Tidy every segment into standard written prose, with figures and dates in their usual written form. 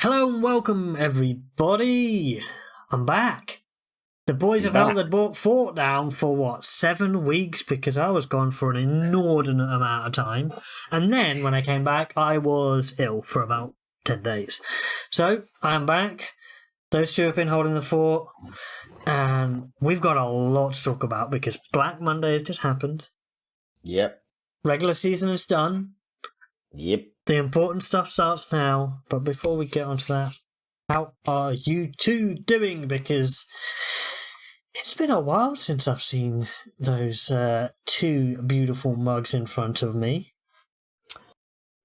Hello and welcome, everybody. I'm back. The boys have held the fort down for 7 weeks because I was gone for an inordinate amount of time. And then when I came back, I was ill for about 10 days. So I'm back. Those two have been holding the fort. And we've got a lot to talk about because Black Monday has just happened. Yep. Regular season is done. Yep. The important stuff starts now. But before we get onto that, how are you two doing? Because it's been a while since I've seen those two beautiful mugs in front of me.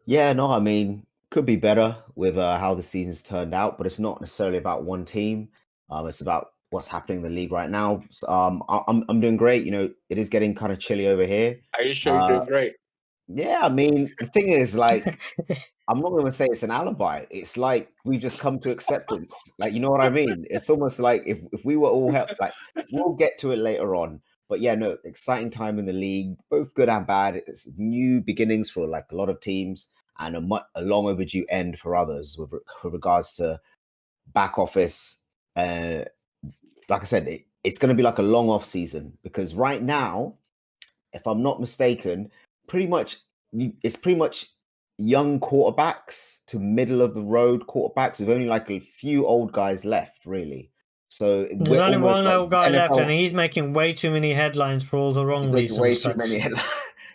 Yeah, no, I mean, could be better with how the season's turned out, but it's not necessarily about one team. It's about what's happening in the league right now. So, I'm doing great. You know, it is getting kind of chilly over here. Are you sure you're doing great? Yeah, I mean, the thing is, like, I'm not going to say it's an alibi. It's like we've just come to acceptance. Like, you know what I mean? It's almost like if we were all like, we'll get to it later on. But yeah, no, exciting time in the league, both good and bad. It's new beginnings for like a lot of teams and a long overdue end for others with regards to back office. Like I said, it's going to be like a long off season because right now, if I'm not mistaken, it's pretty much young quarterbacks to middle of the road quarterbacks with only like a few old guys left, really. So there's only one old guy left, and NFL, he's making way too many headlines for all the wrong reasons. way too many headlines.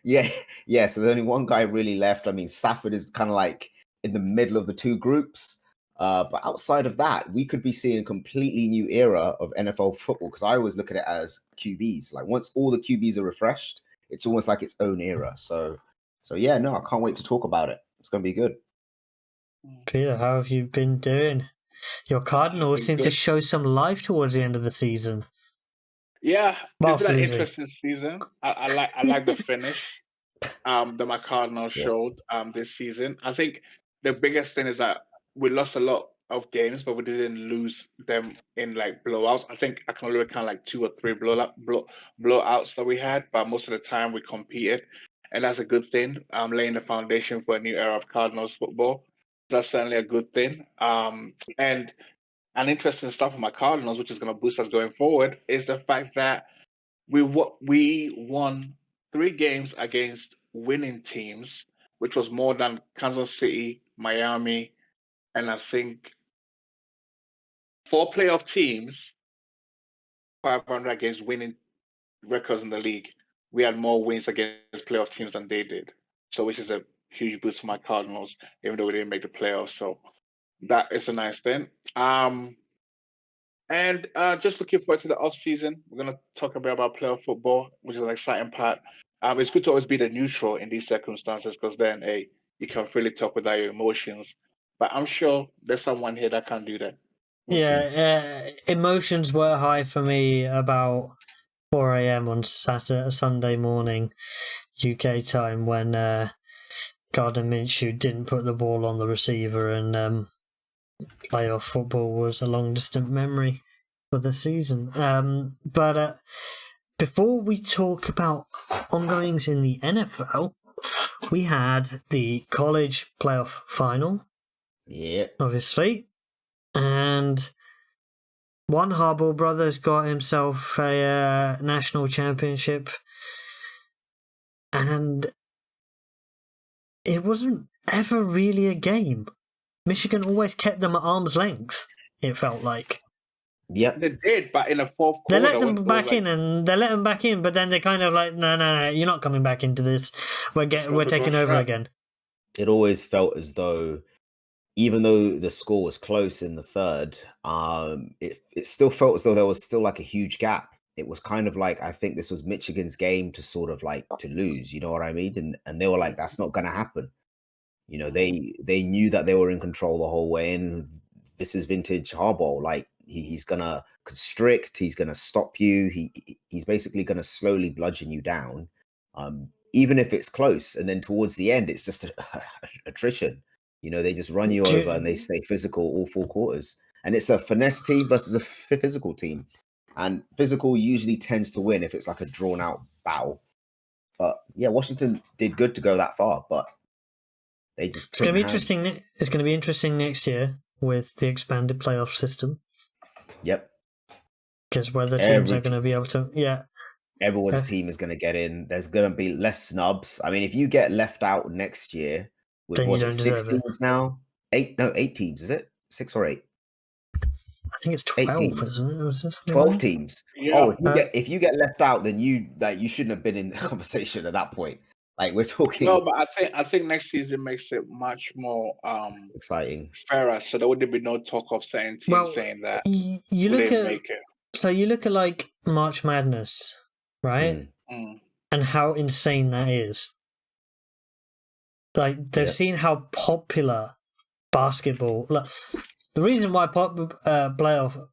yeah. So there's only one guy really left. I mean, Stafford is kind of like in the middle of the two groups. But outside of that, we could be seeing a completely new era of NFL football because I always look at it as QBs. Like once all the QBs are refreshed, it's almost like its own era. So yeah, no, I can't wait to talk about it. It's going to be good. Peter, how have you been doing? Your Cardinals seem to show some life towards the end of the season. Yeah, it's been an interesting season. I like the finish that my Cardinals showed this season. I think the biggest thing is that we lost a lot of games, but we didn't lose them in like blowouts. I think I can only count like 2 or 3 blowouts that we had, but most of the time we competed, and that's a good thing. Laying the foundation for a new era of Cardinals football. That's certainly a good thing. And an interesting stuff for my Cardinals, which is going to boost us going forward, is the fact that we won 3 games against winning teams, which was more than Kansas City, Miami, and I think 4 playoff teams, 500 against winning records in the league. We had more wins against playoff teams than they did, so which is a huge boost for my Cardinals, even though we didn't make the playoffs. So that is a nice thing. And just looking forward to the off season. We're gonna talk a bit about playoff football, which is an exciting part. It's good to always be the neutral in these circumstances because then, you can freely talk without your emotions. But I'm sure there's someone here that can do that. Emotions were high for me about 4 a.m. on Sunday morning, UK time, when Gardner Minshew didn't put the ball on the receiver, and playoff football was a long distant memory for the season. But before we talk about ongoings in the NFL, we had the college playoff final. Yeah, obviously, and one Harbaugh brothers got himself a national championship, and it wasn't ever really a game. Michigan always kept them at arm's length, it felt like. Yep. They did, but in the fourth quarter... They let them back in, and they let them back in, but then they're kind of like, no, you're not coming back into this. We're taking over again. It always felt as though, even though the score was close in the third, it still felt as though there was still like a huge gap. It was kind of like, I think this was Michigan's game to sort of like to lose, you know what I mean? And they were like, that's not going to happen. You know, they knew that they were in control the whole way, and this is vintage Harbaugh. Like he's gonna constrict, he's gonna stop you. He's basically gonna slowly bludgeon you down, even if it's close. And then towards the end, it's just attrition. You know, they just run you over and they stay physical all 4 quarters. And it's a finesse team versus a physical team, and physical usually tends to win if it's like a drawn out battle. But yeah, Washington did good to go that far, but they just it's going to be interesting. It's going to be interesting next year with the expanded playoff system. Yep. Because whether teams are going to be able to, everyone's team is going to get in. There's going to be less snubs. I mean, if you get left out next year with then was it 6 teams now? 8 teams, is it? 6 or 8? I think it's 12, isn't it? Was it 12 teams. Yeah. Oh, if you get left out, then you shouldn't have been in the conversation at that point. Like, we're talking. No, but I think next season makes it much more exciting, fairer. So there wouldn't be no talk of certain teams saying that you look at make it. So you look at like March Madness, right? And how insane that is. Like, they've seen how popular basketball. Look, the reason why playoff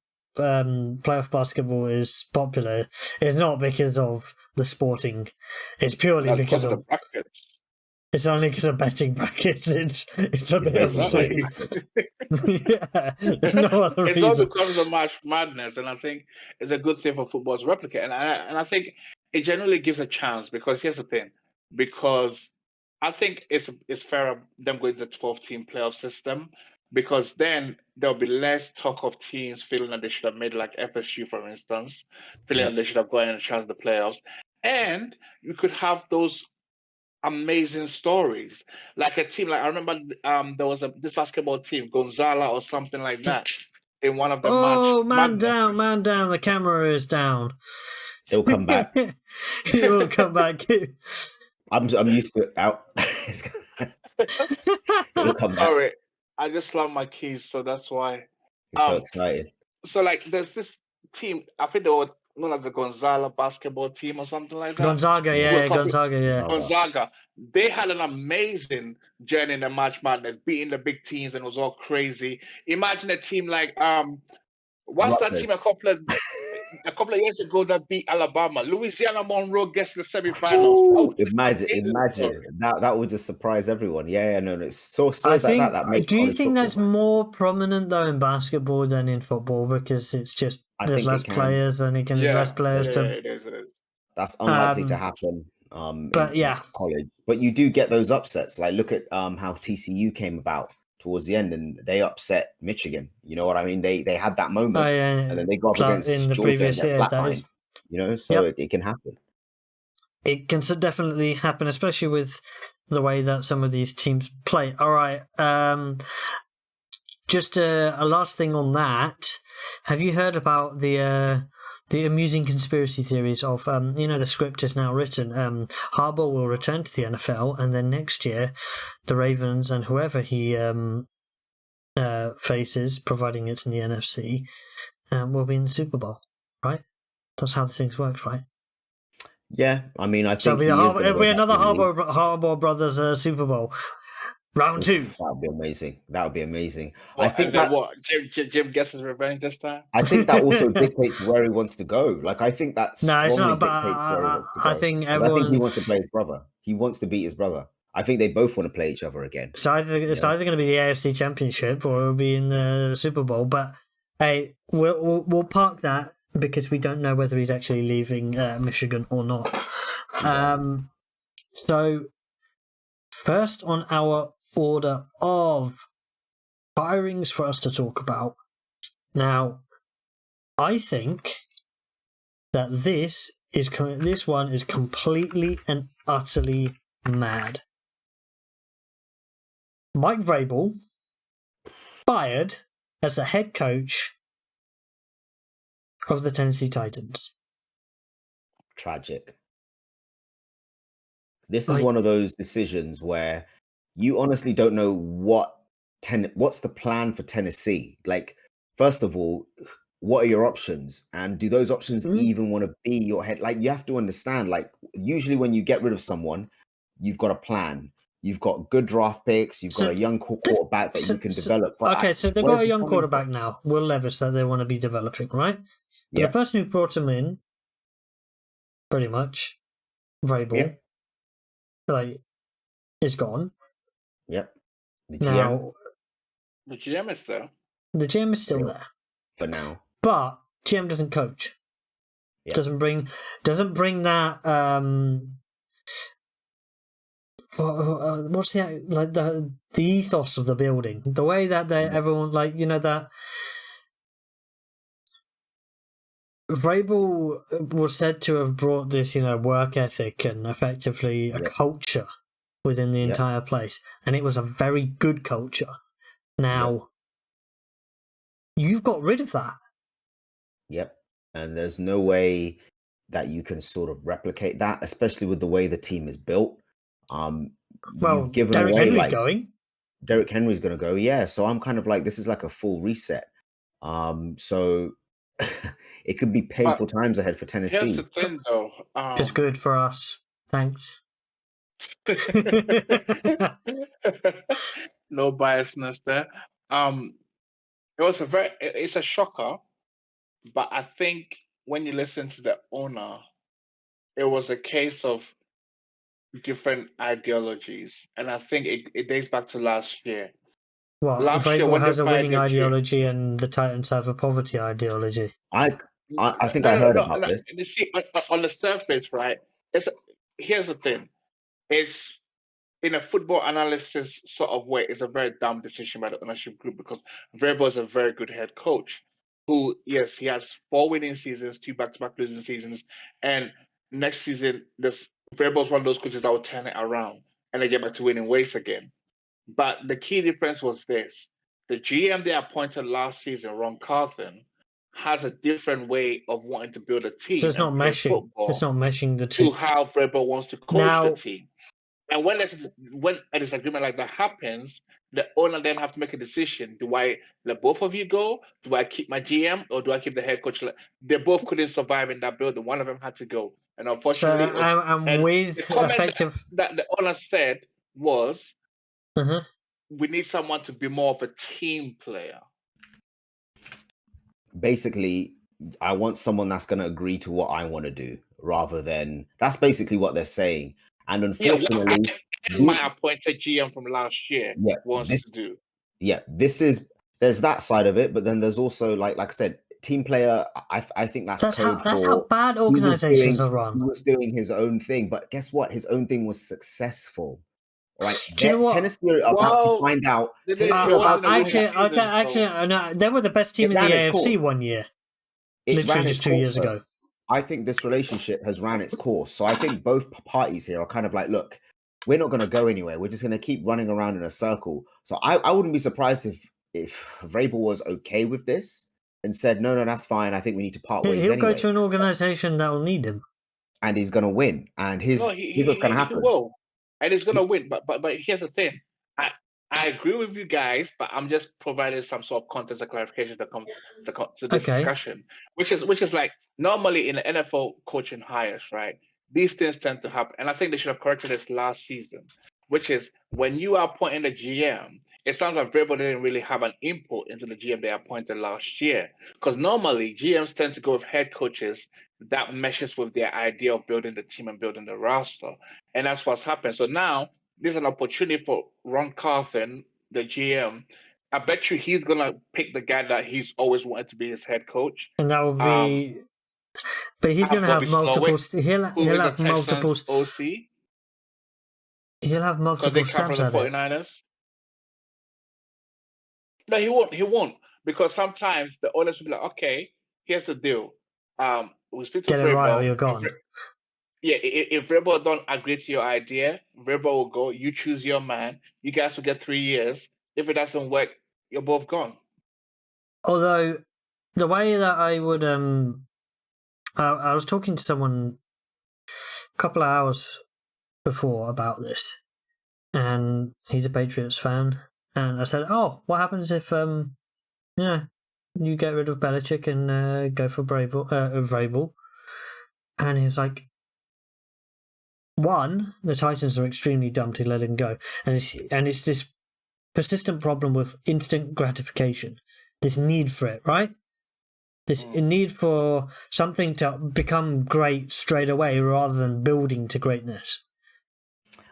basketball is popular is not because of the sporting. It's purely because of the brackets. It's only because of betting brackets. It's a bit insane. Yeah, there's no other reason. It's all because of March Madness, and I think it's a good thing for football to replicate. And I think it generally gives a chance, because here's the thing: because I think it's fairer them going to the 12-team playoff system, because then there'll be less talk of teams feeling that they should have made, like FSU, for instance, feeling that they should have gone and chance the playoffs, and you could have those amazing stories, like a team. Like, I remember there was this basketball team, Gonzaga or something like that, in one of the man down, the camera is down. It'll come back. It will come back. I'm used to it out. It'll come back. Sorry, I just slammed my keys, so that's why. It's so excited. So, like, there's this team, I think they were known as the Gonzaga basketball team or something like that. Gonzaga, yeah. Gonzaga. They had an amazing journey in the March Madness, beating the big teams, and it was all crazy. Imagine a team like what's that team a couple of years ago that beat Alabama? Louisiana Monroe gets to the semifinals. Imagine that would just surprise everyone. No, it's stories like that make. Do you think that's more prominent though in basketball than in football, because it's just there's less players and it can be less players it is. That's unlikely to happen. In college, but you do get those upsets. Like, look at how TCU came about towards the end, and they upset Michigan. You know what I mean? They had that moment, and then they go up against in the Georgia previous year. So it can happen. It can definitely happen, especially with the way that some of these teams play. All right, just a last thing on that. Have you heard about the amusing conspiracy theories of, the script is now written. Harbaugh will return to the NFL, and then next year, the Ravens and whoever he faces, providing it's in the NFC, will be in the Super Bowl, right? That's how the things works, right? Yeah, I mean, I think it'll be another Harbaugh brothers Super Bowl. Round 2. That would be amazing. I think that Jim gets his revenge this time. I think that also dictates where he wants to go. Like, I think that strongly dictates where he wants to go. I think he wants to play his brother. He wants to beat his brother. I think they both want to play each other again. It's either going to be the AFC Championship or it'll be in the Super Bowl. But hey, we'll park that because we don't know whether he's actually leaving Michigan or not. So first on our order of firings for us to talk about. Now, I think that this one is completely and utterly mad. Mike Vrabel fired as the head coach of the Tennessee Titans. Tragic. This is one of those decisions where you honestly don't know what's the plan for Tennessee. Like, first of all, what are your options? And do those options even want to be your head? Like, you have to understand, like, usually when you get rid of someone, you've got a plan. You've got good draft picks. You've got a young quarterback that you can develop. So they've got a young quarterback now, Will Levis, that they want to be developing, right? But the person who brought him in, pretty much, Vrabel, is gone. Yep. The GM is there. The GM is still there for now, but GM doesn't coach. Doesn't bring that what's the ethos of the building, the way that everyone that Vrabel was said to have brought this work ethic and effectively a culture within the entire place, and it was a very good culture. Now you've got rid of that. Yep, and there's no way that you can sort of replicate that, especially with the way the team is built. Well, Derrick Henry's going. Derrick Henry's going to go, yeah. So I'm kind of like, this is like a full reset. So it could be painful times ahead for Tennessee. Here's the thing, though. It's good for us. Thanks. No biasness there. It's a shocker, but I think when you listen to the owner, it was a case of different ideologies, and I think it dates back to last year. Last year, when has a winning ideology and the Titans have a poverty ideology. I think I heard about this. See, on the surface, right? Here's the thing: it's in a football analysis sort of way, it's a very dumb decision by the ownership group because Vrabel is a very good head coach. Who, yes, he has 4 winning seasons, 2 back-to-back losing seasons, and next season, Vrabel's one of those coaches that will turn it around and they get back to winning ways again. But the key difference was this: the GM they appointed last season, Ron Carthen, has a different way of wanting to build a team. So it's not meshing. It's not meshing the two. To how Vrabel wants to coach the team. And when a disagreement like that happens, the owner then have to make a decision. Do I let both of you go? Do I keep my GM or do I keep the head coach? They both couldn't survive in that building. One of them had to go. And unfortunately, that the owner said was, we need someone to be more of a team player. Basically, I want someone that's going to agree to what I want to do rather than... That's basically what they're saying. And unfortunately, my appointed GM from last year wants to do. Yeah, there's that side of it, but then there's also like I said, team player. I think that's how bad organizations are run. He was doing his own thing, but guess what? His own thing was successful. Right? Do you know what? Tennessee are about to find out. Actually, no, they were the best team in the AFC one year. Literally just 2 years ago. I think this relationship has ran its course. So I think both parties here are kind of like, look, we're not going to go anywhere. We're just going to keep running around in a circle. So I wouldn't be surprised if Vrabel was okay with this and said, no, that's fine. I think we need to part ways anyway. He'll go to an organization that will need him. And he's going to win. And here's what's going to happen. He will. And he's going to win. But here's the thing. I agree with you guys, but I'm just providing some sort of context and clarification to come to this discussion, which is like normally in the NFL coaching hires, right? These things tend to happen, and I think they should have corrected this last season, which is when you are appointing the GM, it sounds like Vrabel didn't really have an input into the GM they appointed last year, because normally GMs tend to go with head coaches that meshes with their idea of building the team and building the roster, and that's what's happened. So now there's an opportunity for Ron Carthen, the GM. I bet you he's going to pick the guy that he's always wanted to be his head coach. And that will be... but he's going to have multiple... He'll have multiple... OC. He'll have multiple stabs at it. 49ers. No, he won't. Because sometimes the owners will be like, okay, here's the deal. We speak to Get it right or you're gone. Yeah, if Vrabel don't agree to your idea, Vrabel will go, you choose your man, you guys will get 3 years. If it doesn't work, you're both gone. Although, the way that I would... I was talking to someone a couple of hours before about this, and he's a Patriots fan, and I said, oh, what happens if you get rid of Belichick and go for Vrabel? And he was like, one, the Titans are extremely dumb to let him go, and it's this persistent problem with instant gratification, this need for it, right? This need for something to become great straight away rather than building to greatness.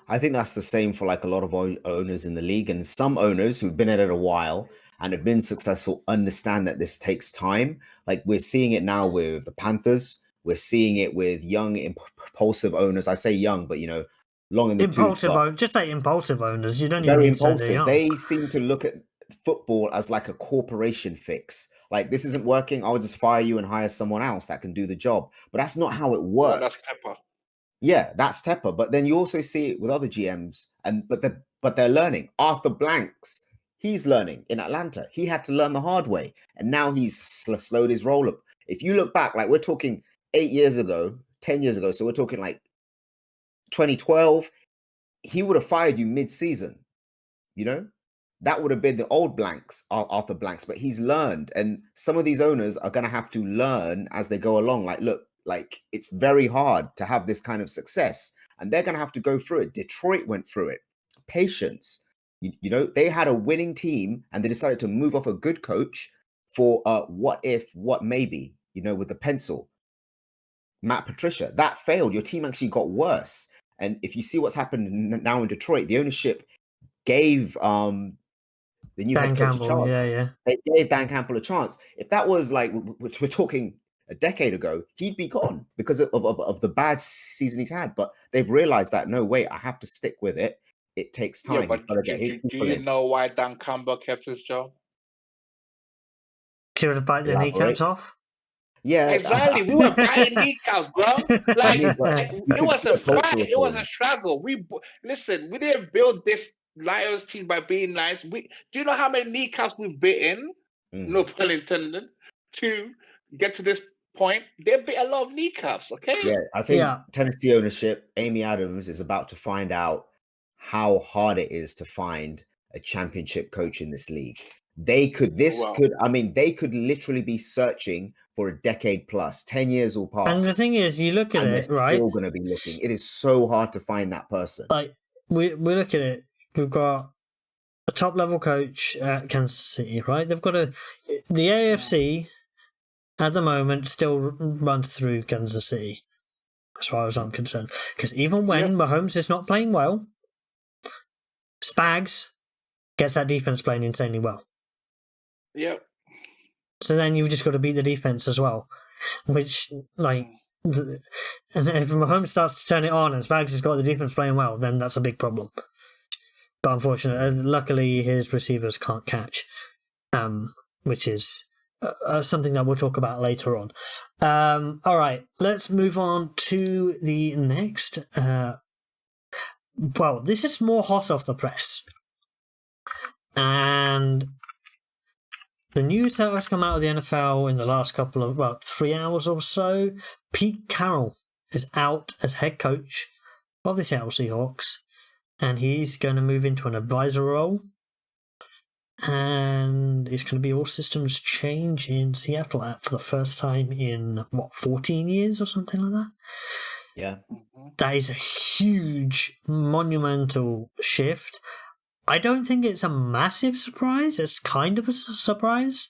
I think that's the same for like a lot of owners in the league, and some owners who've been at it a while and have been successful understand that this takes time. Like we're seeing it now with the Panthers. We're seeing it with young, impulsive owners. I say young, but long in the tooth. Just say impulsive owners. You don't even Very need to say they're impulsive. young. They seem to look at football as like a corporation fix. Like, this isn't working, I'll just fire you and hire someone else that can do the job. But that's not how it works. Well, that's Tepper. Yeah, that's Tepper. But then you also see it with other GMs, but they're learning. Arthur Blanks, he's learning in Atlanta. He had to learn the hard way, and now he's slowed his roll up. If you look back, like, we're talking 8 years ago, 10 years ago, so we're talking like 2012, he would have fired you mid-season. You know, that would have been the old Blanks, Arthur Blanks, but he's learned. And some of these owners are going to have to learn as they go along. Like, look, like, it's very hard to have this kind of success, and they're going to have to go through it. Detroit went through it. Patience. You know, they had a winning team and they decided to move off a good coach for what if, what maybe, you know, with the pencil. Matt Patricia, that failed. Your team actually got worse. And if you see what's happened now in Detroit, the ownership gave the new Dan head coach Campbell, a chance. yeah. They gave Dan Campbell a chance. If that was like, we're talking a decade ago, he'd be gone because of the bad season he's had. But they've realized that, no, wait, I have to stick with it. It takes time. Yeah, but do you know why Dan Campbell kept his job? Could have bite their kneecaps off. Yeah, exactly. We were biting kneecaps, bro. Like, it was a fight. It was a struggle. We didn't build this Lions team by being nice. Do you know how many kneecaps we've bitten? No pun intended. To get to this point, they bit a lot of kneecaps. Okay. Yeah, I think Tennessee ownership, Amy Adams, is about to find out how hard it is to find a championship coach in this league. They could literally be searching for a decade plus. 10 years will pass. And the thing is, you look at it, right? Still going to be looking. It is so hard to find that person. Like, we look at it. We've got a top level coach at Kansas City, right? They've got the AFC at the moment still runs through Kansas City, as far as I'm concerned. Because even when Mahomes is not playing well, Spags gets that defense playing insanely well. Yep. So then you've just got to beat the defense as well, which, like, and if Mahomes starts to turn it on and Spags has got the defense playing well, then that's a big problem. But unfortunately, luckily, his receivers can't catch, which is something that we'll talk about later on. All right, let's move on to the next. Well, this is more hot off the press. And the news that has come out of the NFL in the last couple of, 3 hours or so, Pete Carroll is out as head coach of the Seattle Seahawks, and he's going to move into an advisor role, and it's going to be all systems change in Seattle for the first time in, 14 years or something like that? Yeah. That is a huge, monumental shift. I don't think it's a massive surprise. It's kind of a surprise.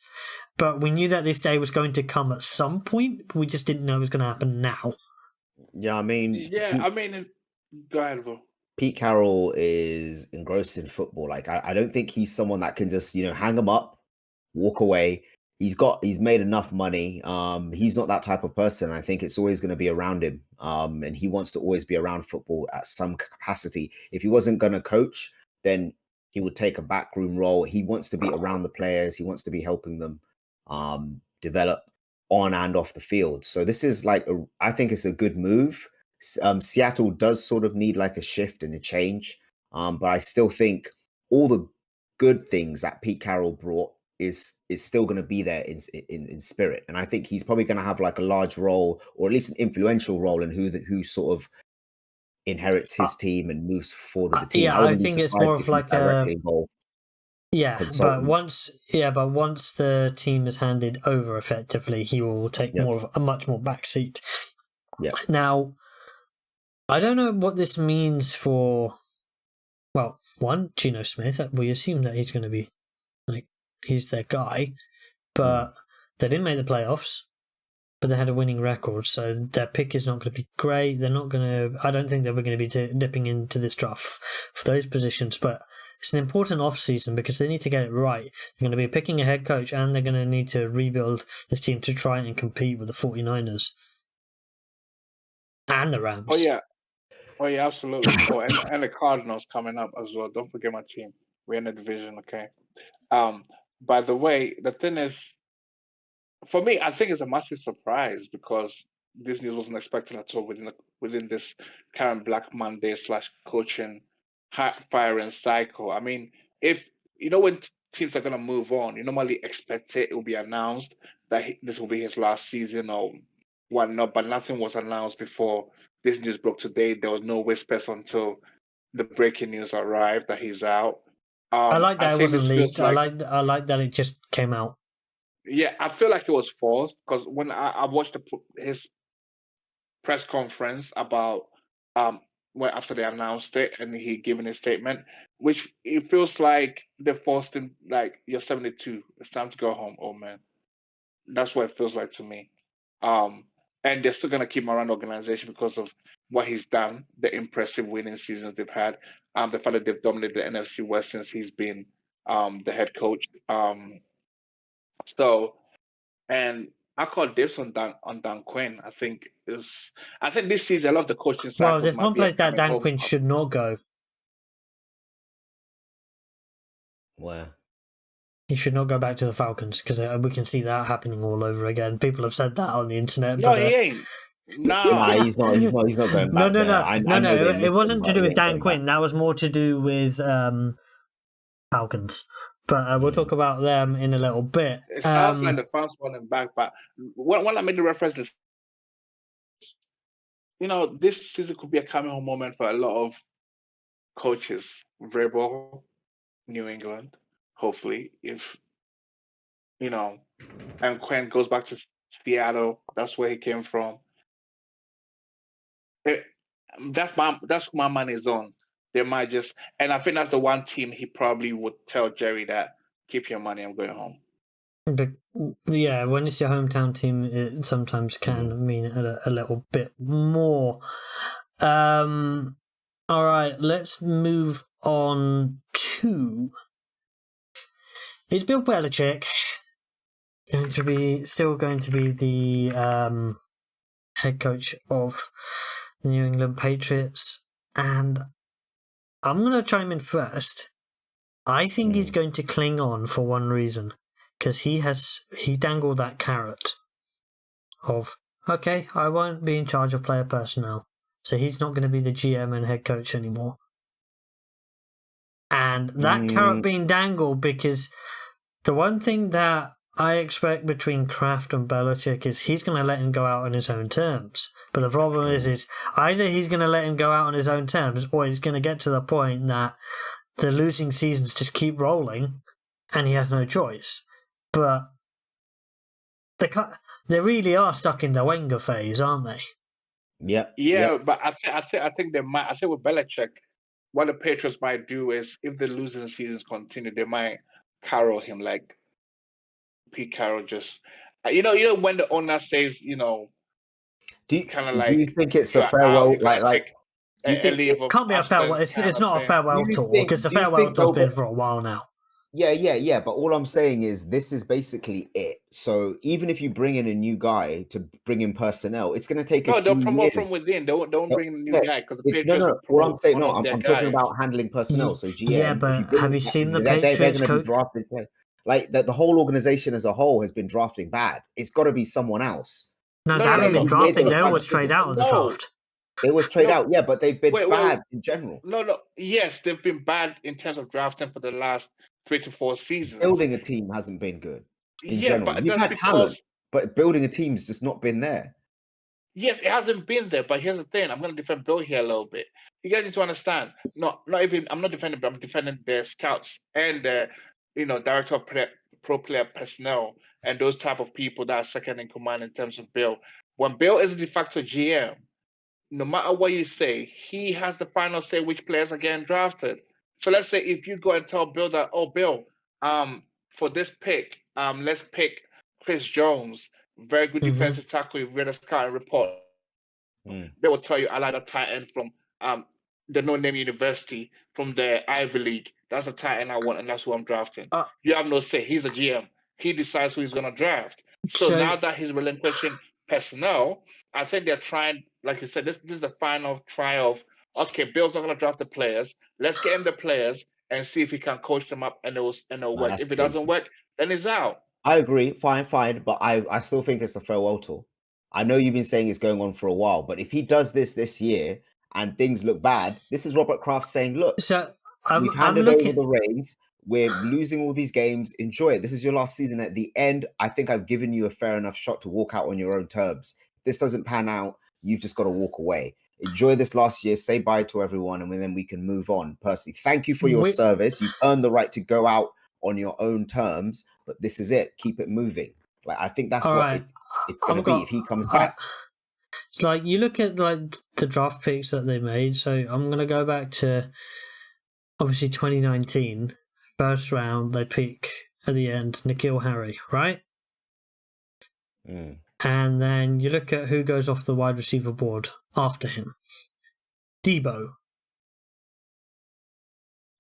But we knew that this day was going to come at some point. But we just didn't know it was going to happen now. Yeah, I mean... go ahead, bro. Pete Carroll is engrossed in football. Like, I don't think he's someone that can just, hang him up, walk away. He's made enough money. He's not that type of person. I think it's always going to be around him. And he wants to always be around football at some capacity. If he wasn't going to coach, then he would take a backroom role. He wants to be around the players. He wants to be helping them develop on and off the field. So this is I think it's a good move. Seattle does sort of need like a shift and a change. But I still think all the good things that Pete Carroll brought is still going to be there in spirit. And I think he's probably going to have like a large role, or at least an influential role in who sort of inherits his team and moves forward with the team. I think it's more of like a consultant. but once the team is handed over, effectively, he will take a much more backseat. Yeah. Now, I don't know what this means for. Well, one, Geno Smith. We assume that he's going to be he's their guy, but they didn't make the playoffs. But they had a winning record, so their pick is not going to be great. They're not going to... I don't think that we're going to be dipping into this draft for those positions, but it's an important off-season because they need to get it right. They're going to be picking a head coach, and they're going to need to rebuild this team to try and compete with the 49ers and the Rams. Oh, Oh yeah, absolutely. Oh, and the Cardinals coming up as well. Don't forget my team. We're in the division, okay? By the way, the thing is, for me, I think it's a massive surprise because this news wasn't expected at all within this current Black Monday slash coaching firing cycle. I mean, if you know when teams are gonna move on, you normally expect it will be announced that this will be his last season or whatnot, but nothing was announced before this news broke today. There was no whispers until the breaking news arrived that he's out. I like that I it think wasn't this feels leaked. I like like that it just came out. yeah, I feel like it was forced because when I watched his press conference about um when after they announced it and he given his statement, which it feels like they forced him like you're 72, it's time to go home, oh man. That's what it feels like to me. Um and they're still gonna keep him around the organization because of what he's done, the impressive winning seasons they've had, the fact that they've dominated the NFC West since he's been the head coach. So and I call dibs on Dan Quinn. I think this season a lot of the coaching Well, cycles there's might one be a place that coming Dan home Quinn spot. should not go. Where? He should not go back to the Falcons because we can see that happening all over again. People have said that on the internet, No, but he ain't. Nah, No. he's not. He's not going no, back no, there. no, I no, know they no. miss It him, wasn't to but do he with ain't Dan going back. Quinn. That was more to do with Falcons. But we'll talk about them in a little bit. It sounds like the fans want him back, but when I made the reference, this season could be a coming home moment for a lot of coaches. Vrabel, New England, hopefully, if and Quinn goes back to Seattle, that's where he came from. That's my money is on. They might just, and I think that's the one team he probably would tell Jerry that keep your money, I'm going home. But yeah, when it's your hometown team, it sometimes can mean a little bit more. All right, let's move on to. It's Bill Belichick still going to be the head coach of the New England Patriots, and I'm going to chime in first. I think he's going to cling on for one reason, because he dangled that carrot of, okay, I won't be in charge of player personnel, so he's not going to be the GM and head coach anymore. And that carrot being dangled, because the one thing that I expect between Kraft and Belichick is he's going to let him go out on his own terms. But the problem is either he's going to let him go out on his own terms, or he's going to get to the point that the losing seasons just keep rolling and he has no choice. But they really are stuck in the Wenger phase, aren't they? Yeah, but I think they might. I think with Belichick, what the Patriots might do is if the losing seasons continue, they might carol him like Pete Carroll. Just when the owner says kind of like do you think it's a you're out, farewell? you're gonna take Do you a think leave of Can't be a farewell. absence kind It's of not a thing. farewell tour, because the farewell tour's been for a while now. Yeah. But all I'm saying is this is basically it. So even if you bring in a new guy to bring in personnel, it's going to take a few they'll promote years. from within. Don't bring a new guy because the Patriots will All I'm promote saying, one of their I'm guys. talking about handling personnel. So GM, Yeah, if you but bring have in, you seen the they're Patriots going to be coach? drafted. Like the whole organization as a whole has been drafting bad. It's got to be someone else. No, they haven't been drafting. They always trade out of the draft. They always trade out, yeah, but they've been bad in general. No. Yes, they've been bad in terms of drafting for the last 3 to 4 seasons. Building a team hasn't been good in general. But You've had talent, but building a team's just not been there. Yes, it hasn't been there, but here's the thing. I'm going to defend Bill here a little bit. You guys need to understand. I'm not defending, but I'm defending the scouts and the, director of pro player personnel and those type of people that are second in command in terms of Bill. When Bill is a de facto GM, no matter what you say, he has the final say which players are getting drafted. So let's say if you go and tell Bill that, oh, Bill, for this pick, let's pick Chris Jones, very good defensive tackle. You've read a scouting report. They will tell you, I like a tight end from the no-name university from the Ivy League. That's a tight end I want, and that's who I'm drafting. You have no say. He's a GM. He decides who he's going to draft. So now that he's relinquishing personnel, I think they're trying, like you said, this is the final try of okay, Bill's not going to draft the players. Let's get him the players and see if he can coach them up and it'll work. If it doesn't work, then he's out. I agree. Fine. But I still think it's a farewell tour. I know you've been saying it's going on for a while, but if he does this year and things look bad, this is Robert Kraft saying, look, we've handed over the reins. We're losing all these games. Enjoy it. This is your last season. At the end, I think I've given you a fair enough shot to walk out on your own terms. If this doesn't pan out, you've just got to walk away. Enjoy this last year. Say bye to everyone, and then we can move on. Personally, thank you for your service. You've earned the right to go out on your own terms, but this is it. Keep it moving. Like, I think that's what it's going to be if he comes back. It's like, you look at like the draft picks that they made. So I'm going to go back to obviously 2019, first round. They pick at the end N'Keal Harry, right? And then you look at who goes off the wide receiver board after him. Debo.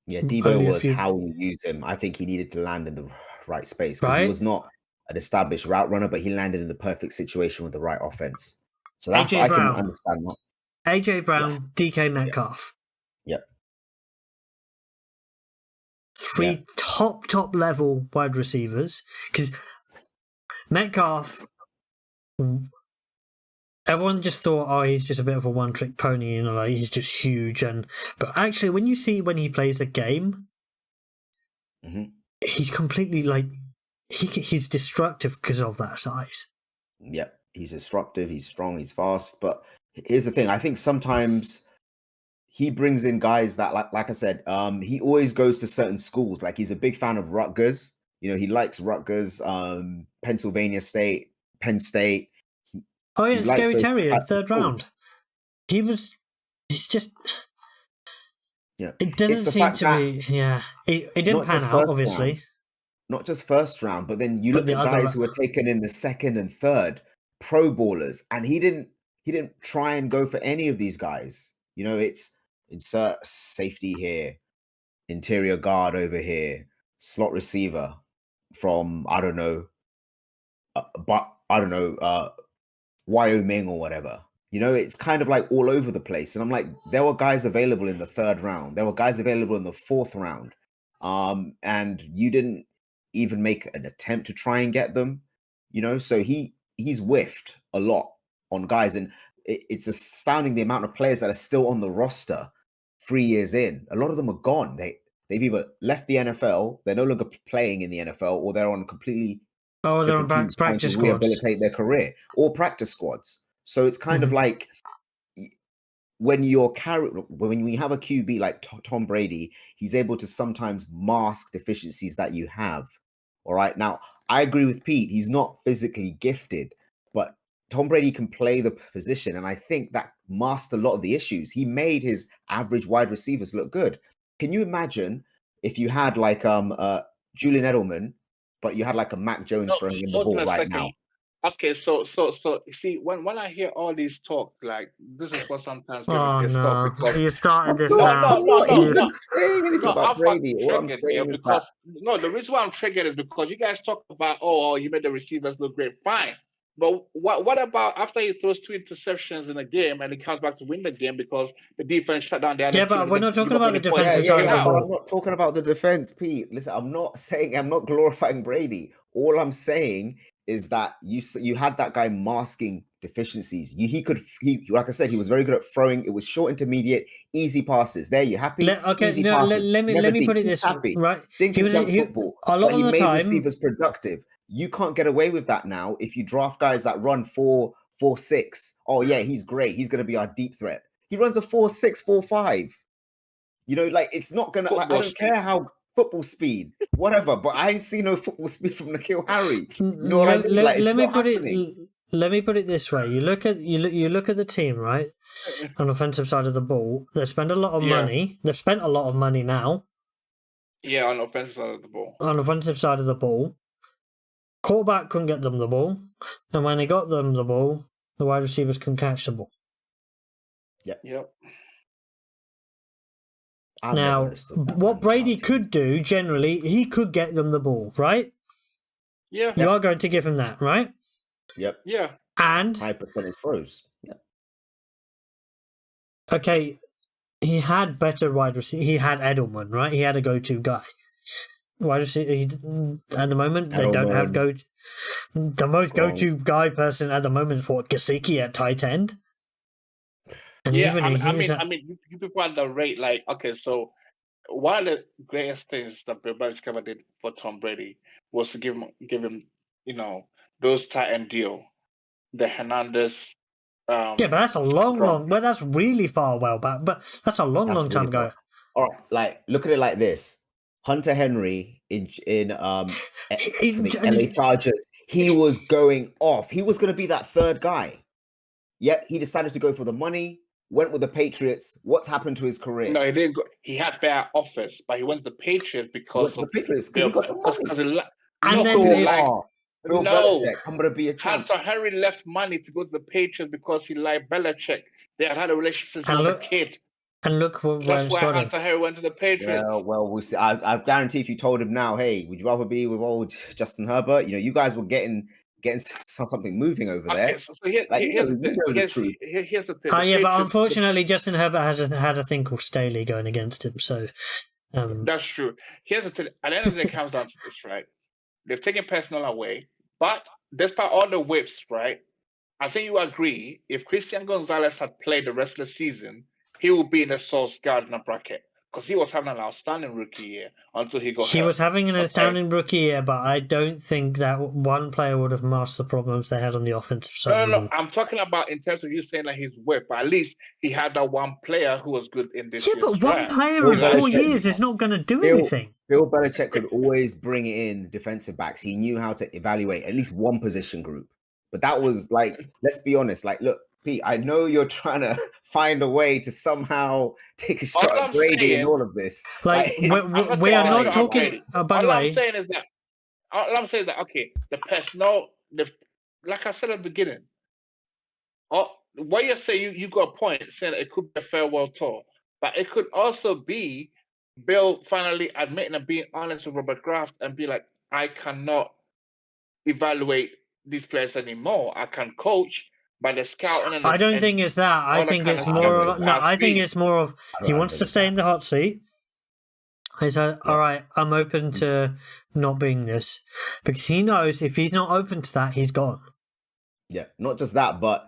Yeah, Debo was how we use him. I think he needed to land in the right space because he was not an established route runner, but he landed in the perfect situation with the right offense. So that's I can understand that. AJ Brown, DK Metcalf. Yep. Three top level wide receivers, because Metcalf, everyone just thought, oh, he's just a bit of a one-trick pony, you know, like he's just huge. But actually, when he plays a game, he's completely like he's destructive because of that size. Yep, he's disruptive. He's strong. He's fast. But here's the thing: I think sometimes he brings in guys that, like I said, he always goes to certain schools. Like, he's a big fan of Rutgers. You know, he likes Rutgers, Pennsylvania State, Penn State. Scary Terrier, third round. He's just. Yeah. It doesn't seem to be. Yeah. It didn't pan out, obviously. Not just first round, but then you look at guys who were taken in the second and third, pro ballers, and he didn't try and go for any of these guys. You know, it's insert safety here, interior guard over here, slot receiver from Wyoming or whatever. You know, it's kind of like all over the place. And I'm like, there were guys available in the third round. There were guys available in the fourth round. And you didn't even make an attempt to try and get them, you know? So he's whiffed a lot on guys. And it's astounding the amount of players that are still on the roster 3 years in. A lot of them are gone. They've either left the NFL, they're no longer playing in the NFL, or they're on completely they're on teams trying to squads. Rehabilitate their career, or practice squads. So it's kind of like when you have a QB like Tom Brady, he's able to sometimes mask deficiencies that you have. All right. Now, I agree with Pete. He's not physically gifted, but Tom Brady can play the position. And I think that masked a lot of the issues. He made his average wide receivers look good. Can you imagine if you had like Julian Edelman, but you had like a Mac Jones throwing in the ball right now? Okay, so you see, when I hear all these talk, like, this is what sometimes gets me pissed off, because you started this now. No, saying anything about Brady. The reason why I'm triggered is because you guys talk about, you made the receivers look great. Fine. But what about after he throws 2 interceptions in a game and he comes back to win the game because the defense shut down the other team? But we're not talking about the defensive side of the ball. I'm not talking about the defense, Pete. Listen, I'm not glorifying Brady. All I'm saying is that you had that guy masking deficiencies. He like I said, he was very good at throwing. It was short, intermediate, easy passes. There, you happy? Let me put it this way, right? Think about football. A lot of the made time, receivers productive. You can't get away with that now if you draft guys that run 4.46. Oh yeah, he's great. He's going to be our deep threat. He runs a 4.6, 4.5. You know, like, it's not going to. I don't care how football speed, whatever. But I ain't seen no football speed from N'Keal Harry. You know what I mean? Let me put it this way. You look at the team, right? On the offensive side of the ball, they spend a lot of money. They've spent a lot of money now. Yeah, on the offensive side of the ball. On the offensive side of the ball. Quarterback couldn't get them the ball, and when they got them the ball, the wide receivers couldn't catch the ball. Yep. Now, what Brady could do, generally, he could get them the ball, right? Yeah. You are going to give him that, right? Yep. Yeah. And high percentage throws. Yeah. Okay, he had better wide receiver. He had Edelman, right? He had a go-to guy. Wide receiver. At the moment, they don't have the most go-to guy person at the moment is what, Gesicki at tight end. And yeah, I mean, you people underrate. Like, okay, so one of the greatest things that Bill Belichick ever did for Tom Brady was to give him, those tight end deal, the Hernandez. Yeah, but that's a long. Well, that's really far back. But that's a long time ago. All right, like look at it like this: Hunter Henry in for the LA Chargers, he was going off. He was going to be that third guy. Yet he decided to go for the money. Went with the Patriots. What's happened to his career? No, he didn't go. He had bad offers, but he went to the Patriots because of the Patriots because he got the money. Bill Belichick, I'm going to be a champ. Hunter Henry left money to go to the Patriots because he liked Belichick. They had a relationship since he was a kid. And look that's why Hunter Henry went to the Patriots. Well, we'll see. I guarantee if you told him now, hey, would you rather be with old Justin Herbert? You guys were getting something moving over there. So here's the thing. Yeah, but unfortunately, Justin Herbert has had a thing called Staley going against him. So that's true. Here's the thing. At the end of the day, it comes down to this, right? They've taken personnel away, but despite all the whips, right? I think you agree. If Christian Gonzalez had played the rest of the season, he would be in the Sauce Gardner bracket because he was having an outstanding rookie year until he got hurt. He was having an outstanding rookie year, but I don't think that one player would have masked the problems they had on the offensive side. No. I'm talking about in terms of you saying that he's whip, but at least he had that one player who was good in this. Yeah, but one player in 4 years is not going to do anything. Bill Belichick could always bring in defensive backs. He knew how to evaluate at least one position group. But that was like, let's be honest, like, look, Pete, I know you're trying to find a way to somehow take a shot at Brady in all of this. Like, we are not talking. By the way, all I'm saying is that okay, the personnel, like I said at the beginning, what you say, you got a point saying it could be a farewell tour, but it could also be Bill finally admitting and being honest with Robert Kraft and be like, I cannot evaluate these players anymore. I can coach. By the scouting I don't think it's that. I think it's more of I think it's more of he wants to stay in the hot seat. He said, all right, I'm open to not being this. Because he knows if he's not open to that, he's gone. Yeah, not just that, but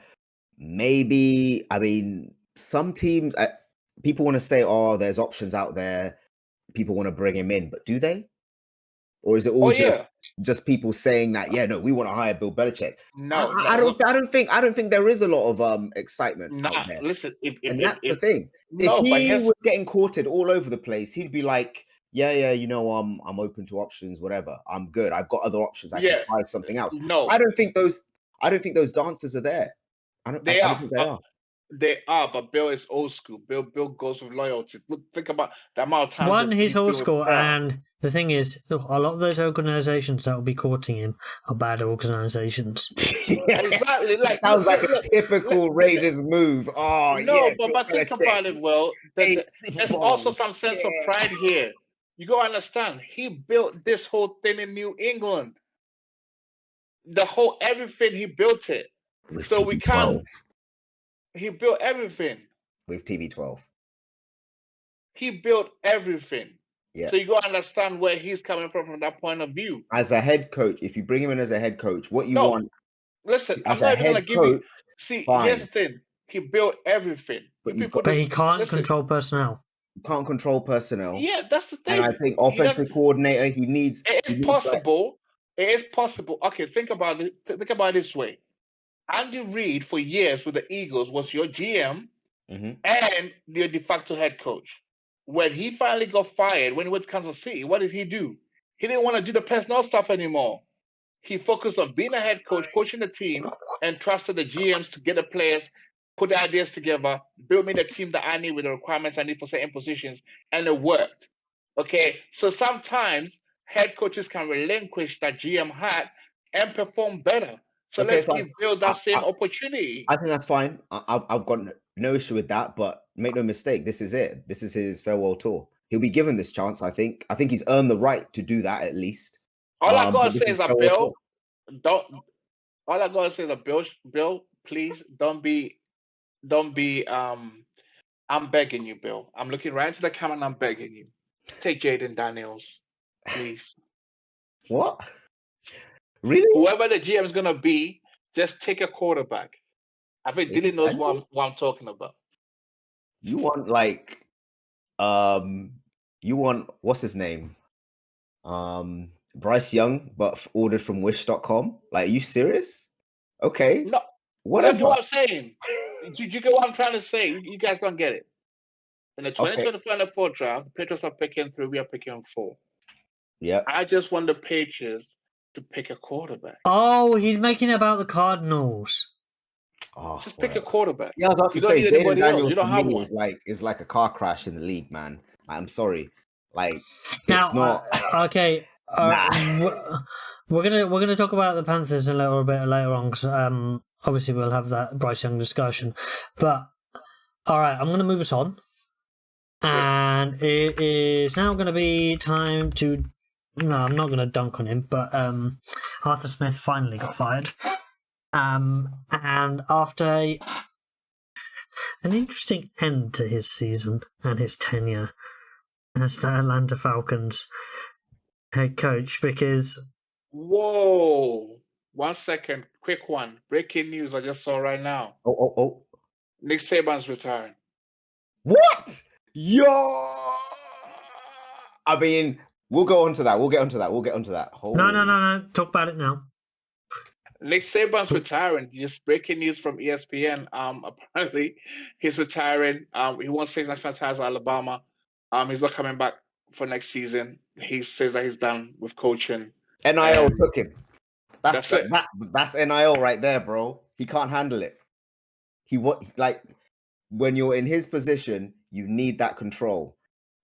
maybe, I mean, some teams, people want to say, oh, there's options out there. People want to bring him in, but do they? Or is it all just people saying that? Yeah, no, we want to hire Bill Belichick. No, I don't think there is a lot of excitement out there. Listen, that's the thing. If he was getting courted all over the place, he'd be like, yeah, I'm open to options, whatever. I'm good. I've got other options. I can try something else. No, I don't think those dancers are there. I don't think they are. They are, but Bill is old school. Bill goes with loyalty. Look, think about the amount of time. He's old school, and the thing is, a lot of those organizations that will be courting him are bad organizations. Exactly. Like, sounds like a typical Raiders move. Oh, no, but think about it. Well, there's also some sense of pride here. You gotta understand. He built this whole thing in New England. Everything he built it. With so TB12. We can't. He built everything. With TB12. He built everything. Yeah. So you got to understand where he's coming from that point of view. As a head coach, if you bring him in as a head coach, what you want... Listen, I'm not even going to give you... See, here's the thing. He built everything. But he can't control personnel. You can't control personnel. Yeah, that's the thing. And I think offensive coordinator, he needs... It is possible. It is possible. Okay, think about it. Think about it this way. Andy Reid, for years with the Eagles, was your GM and your de facto head coach. When he finally got fired, when he went to Kansas City, what did he do? He didn't want to do the personnel stuff anymore. He focused on being a head coach, coaching the team, and trusted the GMs to get the players, put the ideas together, build me the team that I need with the requirements I need for certain positions, and it worked. Okay, so sometimes head coaches can relinquish that GM hat and perform better. So let's give Bill that same opportunity. I think that's fine. I've got no issue with that, but make no mistake, this is it. This is his farewell tour. He'll be given this chance, I think. I think he's earned the right to do that at least. All I gotta say is that Bill, Bill, please don't be I'm begging you, Bill. I'm looking right into the camera and I'm begging you. Take Jaden Daniels, please. What? Really? Whoever the GM is gonna be, just take a quarterback. I think Dilly knows what I'm talking about. You want you want what's his name? Bryce Young, but ordered from Wish.com. Like, are you serious? Okay. No, whatever. That's what I'm saying. you get what I'm trying to say? You guys don't get it. In the 2024 NFL draft, the Patriots are picking 3, we are picking 4. Yeah. I just want the Patriots to pick a quarterback. Oh, he's making it about the Cardinals. Oh, just pick a quarterback. Yeah, I was about to say Jaden Daniels you don't have one. is like a car crash in the league, man. I'm sorry. Like, it's not okay. Nah. We're gonna talk about the Panthers a little bit later on because obviously we'll have that Bryce Young discussion. But all right, I'm gonna move us on, and it is now gonna be time to. No, I'm not gonna dunk on him, but Arthur Smith finally got fired, and after an interesting end to his season and his tenure as the Atlanta Falcons head coach, because whoa, 1 second, quick one, breaking news I just saw right now. Oh, Nick Saban's retiring. What? Yo, I mean, we'll go on to that. We'll get onto that. No. Talk about it now. Nick Saban's retiring. Just breaking news from ESPN. Apparently he's retiring. He won 6 national titles at Alabama. He's not coming back for next season. He says that he's done with coaching. NIL took him. That's NIL right there, bro. He can't handle it. When you're in his position, you need that control.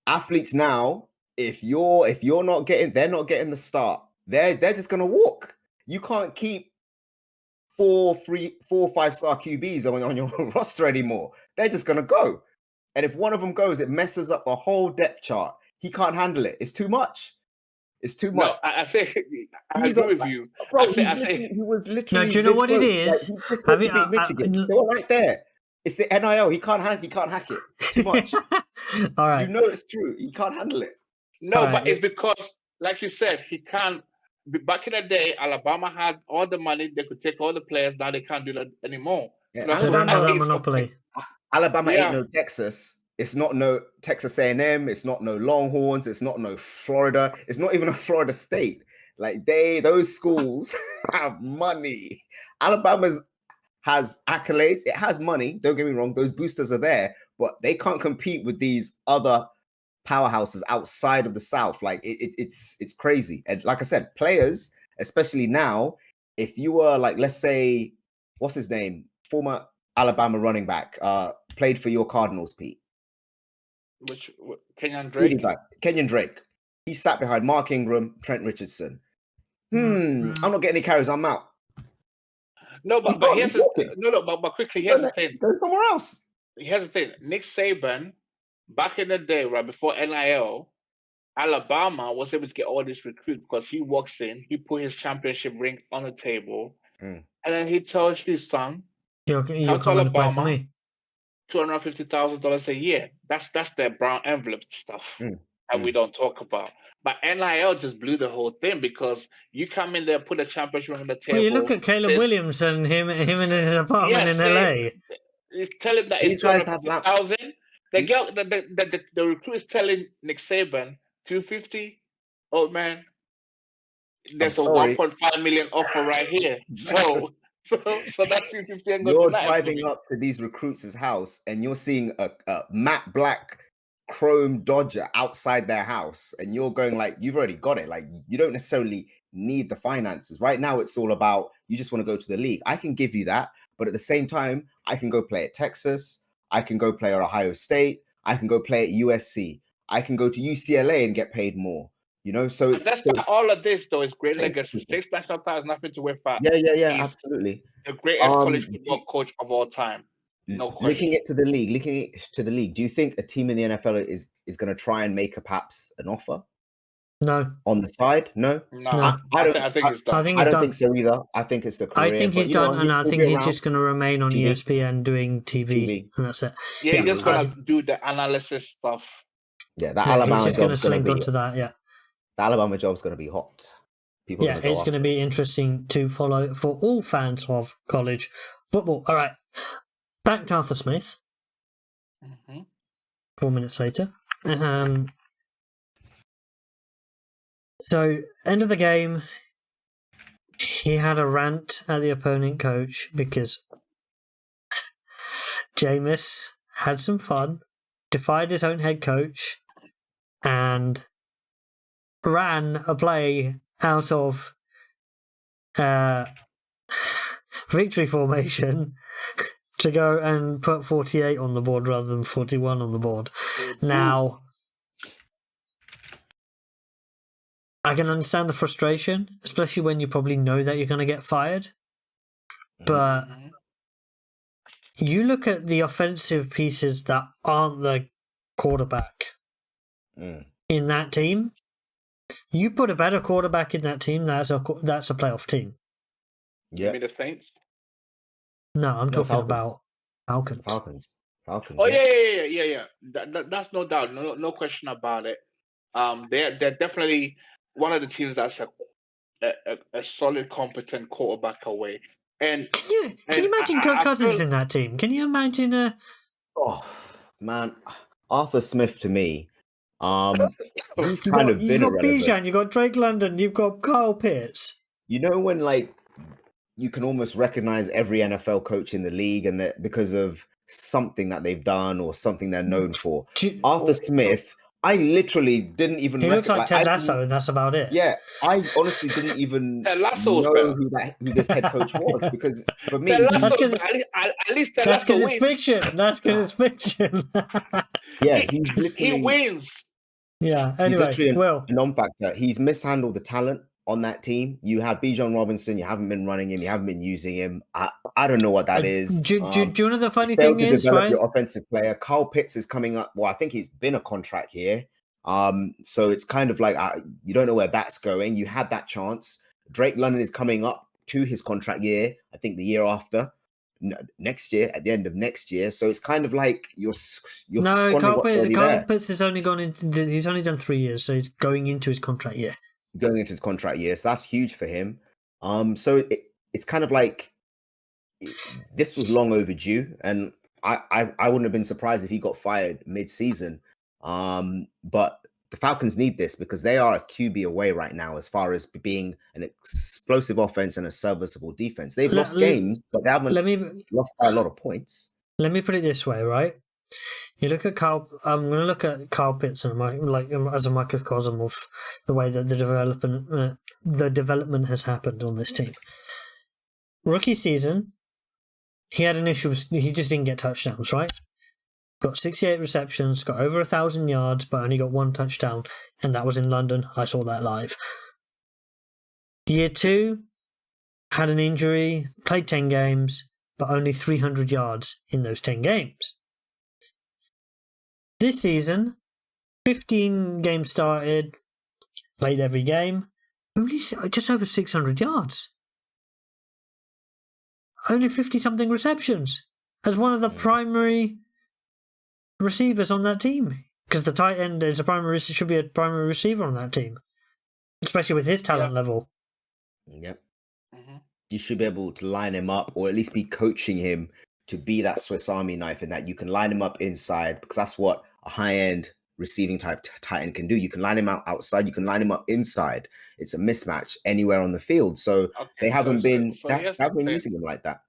Athletes now, if you're not getting, they're not getting the start. They're just gonna walk. You can't keep 4 5-star QBs on your roster anymore. They're just gonna go. And if one of them goes, it messes up the whole depth chart. He can't handle it. It's too much. No, I think I agree with you. Bro, he was literally. No, do you know what it is? They were right there. It's the NIL. He can't hack it. It's too much. All right. You know it's true. He can't handle it. No, but it's because, like you said, he can't. Back in the day, Alabama had all the money. They could take all the players. Now they can't do that anymore. Yeah, Alabama monopoly. Alabama ain't no Texas. It's not no Texas A&M. It's not no Longhorns. It's not no Florida. It's not even a Florida State. Like, those schools have money. Alabama has accolades. It has money. Don't get me wrong. Those boosters are there, but they can't compete with these other powerhouses outside of the South. Like, it's crazy. And like I said, players, especially now, if you were like, let's say, what's his name, former Alabama running back, played for your Cardinals, Pete. Which Kenyon Drake? Kenyon Drake. He sat behind Mark Ingram, Trent Richardson. I'm not getting any carries. I'm out. No, but here's but quickly, here's the thing. He's going somewhere else. Here's the thing. Nick Saban, back in the day, right before NIL, Alabama was able to get all these recruits because he walks in, he put his championship ring on the table, and then he tells his son, "You're coming to play for me." $250,000 a year. That's their brown envelope stuff that we don't talk about. But NIL just blew the whole thing because you come in there, put a championship on the table. Well, you look at Caleb Williams and him in his apartment in LA. Tell him that these it's $250,000. The recruit is telling Nick Saban $250. Old man, there's a $1.5 million offer right here. So that's $250. You're driving up to these recruits' house and you're seeing a matte black chrome Dodger outside their house, and you're going like, you've already got it. Like, you don't necessarily need the finances right now. It's all about, you just want to go to the league. I can give you that, but at the same time, I can go play at Texas. I can go play at Ohio State. I can go play at USC. I can go to UCLA and get paid more. You know, so it's all of this though is great legacy. 6 national titles, nothing to wear fat. Yeah, absolutely. The greatest college football coach of all time. No question. Linking it to the league, do you think a team in the NFL is going to try and make perhaps an offer? No. On the side? No. No. I think he's done. I don't think so either. I think it's a career. I think he's done, and I think he's just going to remain on ESPN doing TV, and that's it. Yeah, he's just going to do the analysis stuff. Yeah, that Alabama he's just going to slink be, onto that. Yeah, the Alabama job's going to be hot. People it's going to be interesting to follow for all fans of college football. All right, back to Arthur Smith. 4 minutes later. So, end of the game, he had a rant at the opponent coach because Jameis had some fun, defied his own head coach, and ran a play out of victory formation to go and put 48 on the board rather than 41 on the board. Now, I can understand the frustration, especially when you probably know that you're going to get fired. But you look at the offensive pieces that aren't the quarterback in that team. You put a better quarterback in that team, that's a playoff team. Yeah. You mean the Saints? No, I'm talking about Falcons. Oh yeah. That's no doubt, no question about it. They're definitely one of the teams that's a solid, competent quarterback away. And can you imagine Kirk Cousins in that team? Can you imagine Oh man, Arthur Smith to me. He's you've kind of been irrelevant. You've got Bijan, you've got Drake London, you've got Kyle Pitts. You know when you can almost recognize every NFL coach in the league, and that because of something that they've done or something they're known for. Arthur Smith, I literally didn't even. He looks like Ted Lasso, and that's about it. Yeah, I honestly didn't even know who this head coach was, because for me, that's because it's fiction. That's because it's fiction. Yeah, he's literally, he wins. Yeah, anyway, he's actually a non-factor. He's mishandled the talent on that team. You have Bijan Robinson, you haven't been running him, you haven't been using him. I don't know what that is. Do you know the funny thing is, right? Your offensive player, Kyle Pitts is coming up. Well, I think he's been a contract here. So it's kind of like you don't know where that's going. You had that chance. Drake London is coming up to his contract year. I think the year after. Next year, at the end of next year, so it's kind of like you're Kyle Pitts has only gone into. He's only done 3 years, so he's going into his contract year. So that's huge for him. So it's kind of like this was long overdue, and I wouldn't have been surprised if he got fired mid-season. But the Falcons need this because they are a QB away right now as far as being an explosive offense and a serviceable defense. They've lost games, but they haven't lost by a lot of points. Let me put it this way, right? You look at Kyle. I'm going to look at Kyle Pitts and as a microcosm of the way that the development has happened on this team. Rookie season, he had an issue. He just didn't get touchdowns, right? Got 68 receptions, got over 1,000 yards, but only got 1 touchdown, and that was in London. I saw that live. Year 2, had an injury, played 10 games, but only 300 yards in those 10 games. This season, 15 games started, played every game, only just over 600 yards. Only 50-something receptions as one of the primary receivers on that team, because the tight end is should be a primary receiver on that team, especially with his talent level. Yep. You should be able to line him up, or at least be coaching him to be that Swiss Army knife, and that you can line him up inside, because that's what a high-end receiving type tight end can do. You can line him out outside, you can line him up inside. It's a mismatch anywhere on the field. So they haven't been using him like that.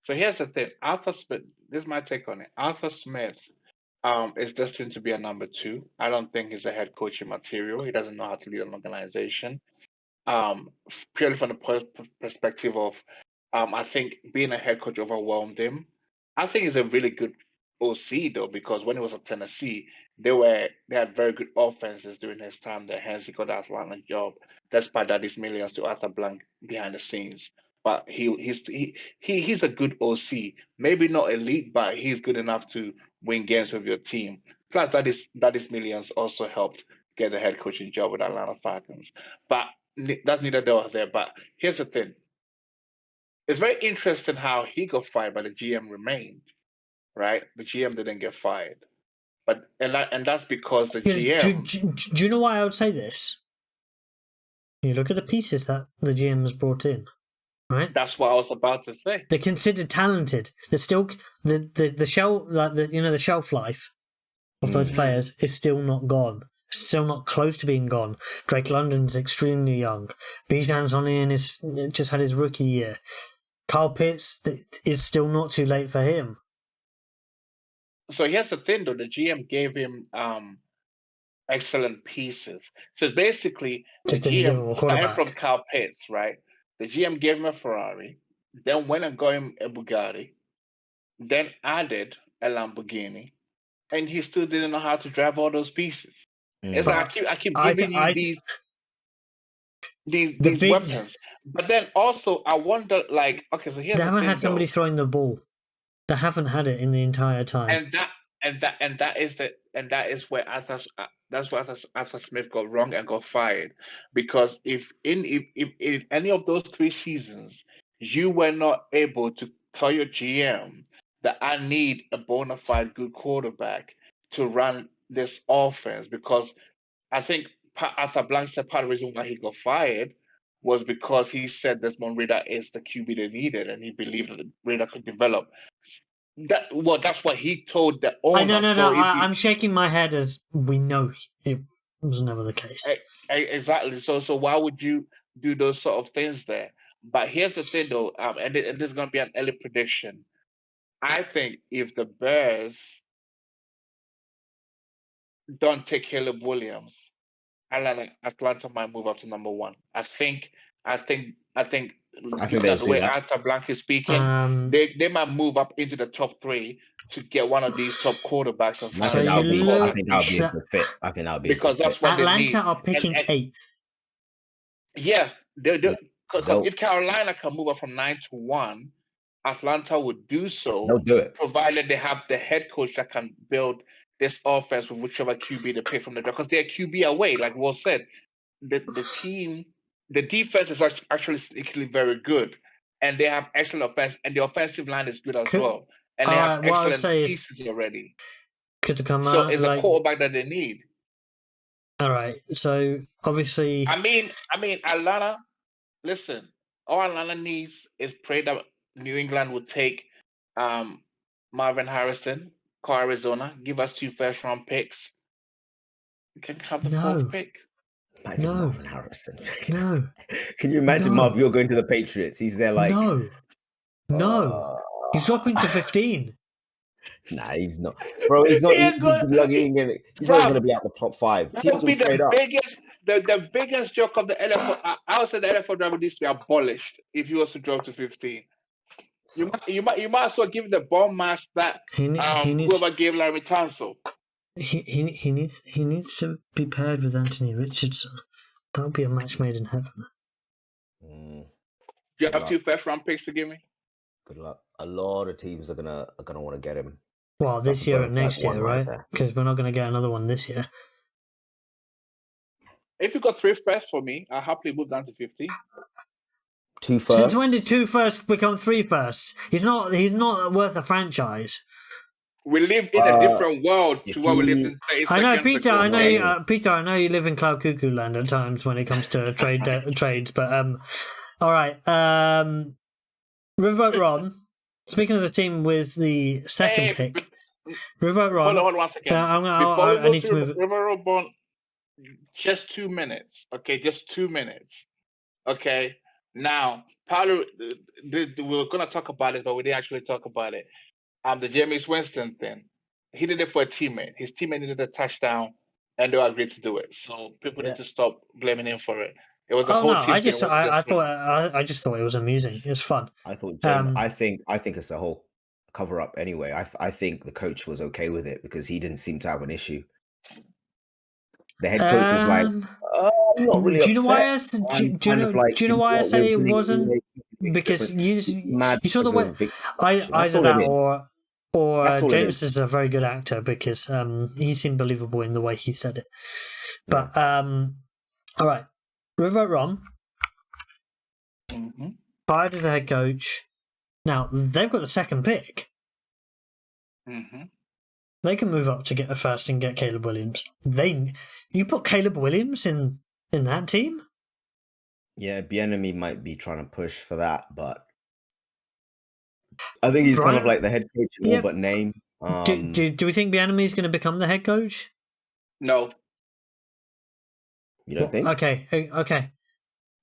So here's the thing. Arthur Smith, this is my take on it. Arthur Smith is destined to be a number 2. I don't think he's a head coaching material. He doesn't know how to lead an organization. Purely from the perspective of, I think being a head coach overwhelmed him. I think he's a really good OC though, because when he was at Tennessee, they had very good offenses during his time there. Hence, he got that Atlanta job, despite that his millions to Arthur Blank behind the scenes. But he's a good OC. Maybe not elite, but he's good enough to win games with your team. Plus, that is millions also helped get the head coaching job with Atlanta Falcons. But that's neither there nor there. But here's the thing. It's very interesting how he got fired, but the GM remained, right? The GM didn't get fired. And that's because the GM... Do you know why I would say this? You look at the pieces that the GM has brought in, right? That's what I was about to say. They're considered talented. They're still the shelf life of those players is still not gone. Still not close to being gone. Drake London's extremely young. Bijan's just had his rookie year. Kyle Pitts, it's still not too late for him. So here's the thing, though. The GM gave him excellent pieces. So basically, the GM, starting from Kyle Pitts, right? The GM gave him a Ferrari, then went and got him a Bugatti, then added a Lamborghini, and he still didn't know how to drive all those pieces. It's like I keep giving you these weapons. But then also, I wonder, like, okay, so here's they haven't had somebody throwing the ball. They haven't had it in the entire time. And that is where Arthur Smith got wrong and got fired, because if in any of those 3 seasons you were not able to tell your GM that I need a bona fide good quarterback to run this offense, because I think Arthur Blank said part of the reason why he got fired was because he said Desmond Ridder is the QB they needed, and he believed that Ridder could develop. That's what he told the owner. No. I'm shaking my head as we know it was never the case. Exactly. So why would you do those sort of things there? But here's the thing, though, and this is going to be an early prediction. I think if the Bears don't take Caleb Williams, Atlanta might move up to number 1. I think the way Arthur Blank is speaking, they might move up into the top 3 to get one of these top quarterbacks. I think that would be a good fit. I think that would be because that's what Atlanta are picking 8th. Yeah, because if Carolina can move up from 9 to 1, Atlanta would do so. They'll do it, provided they have the head coach that can build this offense with whichever QB they pick from the draft, because they're QB away, like Will said. The defense is actually sneakily very good, and they have excellent offense, and the offensive line is good as well, and they have excellent pieces already. So it's a quarterback that they need. All right, so obviously, I mean, Atlanta. Listen, all Atlanta needs is pray that New England would take Marvin Harrison, call Arizona, give us 2 first-round picks. We can have the 4th pick. Imagine Marvin Harrison. No. Can you imagine Marv? You're going to the Patriots. He's there like... No. He's dropping to 15. Nah, he's not. Bro, he's not even going to be at the top 5. That would be the biggest joke of the NFL. I would say the NFL driver needs to be abolished if he was to drop to 15. You might as well give the bomb mask that whoever gave Larry Tunsil. He needs to be paired with Anthony Richardson. That would be a match made in heaven. Do you have 2 first-round picks to give me? Good luck. A lot of teams are gonna want to get him. Well, this year and next year, right? Because we're not going to get another one this year. If you got 3 firsts for me, I'll happily move down to 15. 2 firsts? Since when did 2 firsts become 3 firsts? He's not worth a franchise. We live in a different world to what we live in. I know, Peter. Peter. I know you live in Cloud Cuckoo Land at times when it comes to trades. But all right. Riverboat Ron. Speaking of the team with the second pick, Riverboat Ron. Hold on 1 second. I need to move. Riverboat Ron. Just 2 minutes. Okay, just 2 minutes. Okay. Now, Paulo, we were going to talk about it, but we didn't actually talk about it. The Jameis Winston thing. He did it for a teammate. His teammate needed a touchdown, and they agreed to do it. So people need to stop blaming him for it. It was a whole team. I just thought it was amusing. It was fun. I thought. I think it's a whole cover up. Anyway, I think the coach was okay with it because he didn't seem to have an issue. The head coach was like, "I'm not really upset." Do you know why I say it wasn't? Because you saw the way either that or James is a very good actor because he seemed believable in the way he said it. But all right, Riverboat Ron fired as a head coach. Now they've got the second pick. They can move up to get a first and get Caleb Williams. You put Caleb Williams in that team? Yeah, Bieniemy might be trying to push for that, but I think he's kind of like the head coach in all but name. Do we think Bieniemy is going to become the head coach? No. You don't think? Okay.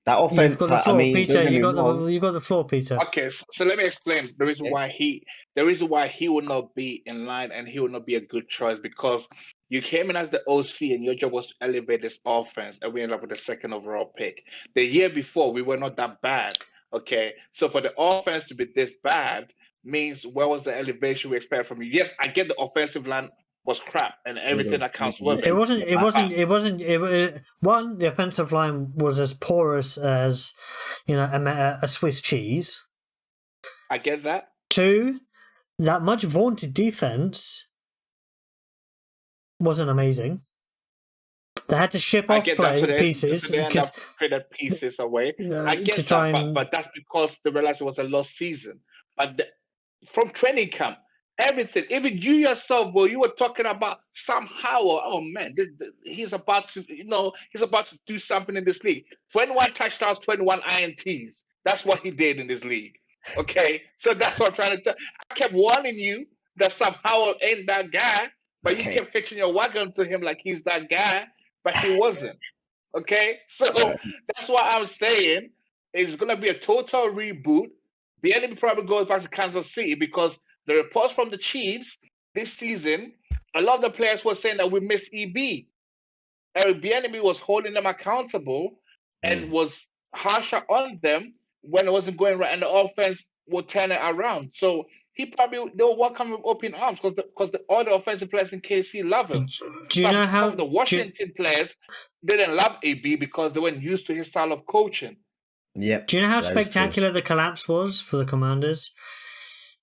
That offense. You've got the floor, Peter. You got the floor, Peter. Okay, so let me explain the reason why he will not be in line and he will not be a good choice, because you came in as the OC and your job was to elevate this offense, and we ended up with the second overall pick. The year before, we were not that bad. Okay, so for the offense to be this bad means where was the elevation we expect from you? Yes, I get the offensive line was crap and everything that counts with it. One, the offensive line was as porous as a Swiss cheese. I get that. Two, that much vaunted defense wasn't amazing. They had to ship off pieces because pieces away. I get that, but that's because they realized it was a lost season. But from training camp, everything, even you yourself, Will, you were talking about Sam Howell. Oh man, he's about to do something in this league. 21 touchdowns, 21 INTs. That's what he did in this league. Okay, so that's what I'm trying to tell. I kept warning you that Sam Howell ain't that guy, but you kept fixing your wagon to him like he's that guy, but he wasn't. Okay, so that's why I'm saying it's gonna be a total reboot. The enemy probably goes back to Kansas City because the reports from the Chiefs this season, a lot of the players were saying that we miss EB. Eric Bieniemy was holding them accountable and was harsher on them when it wasn't going right, and the offense would turn it around. So they will welcome him with open arms because all the offensive players in KC love him. Some of the Washington players didn't love AB because they weren't used to his style of coaching. Yep. Do you know how spectacular the collapse was for the Commanders?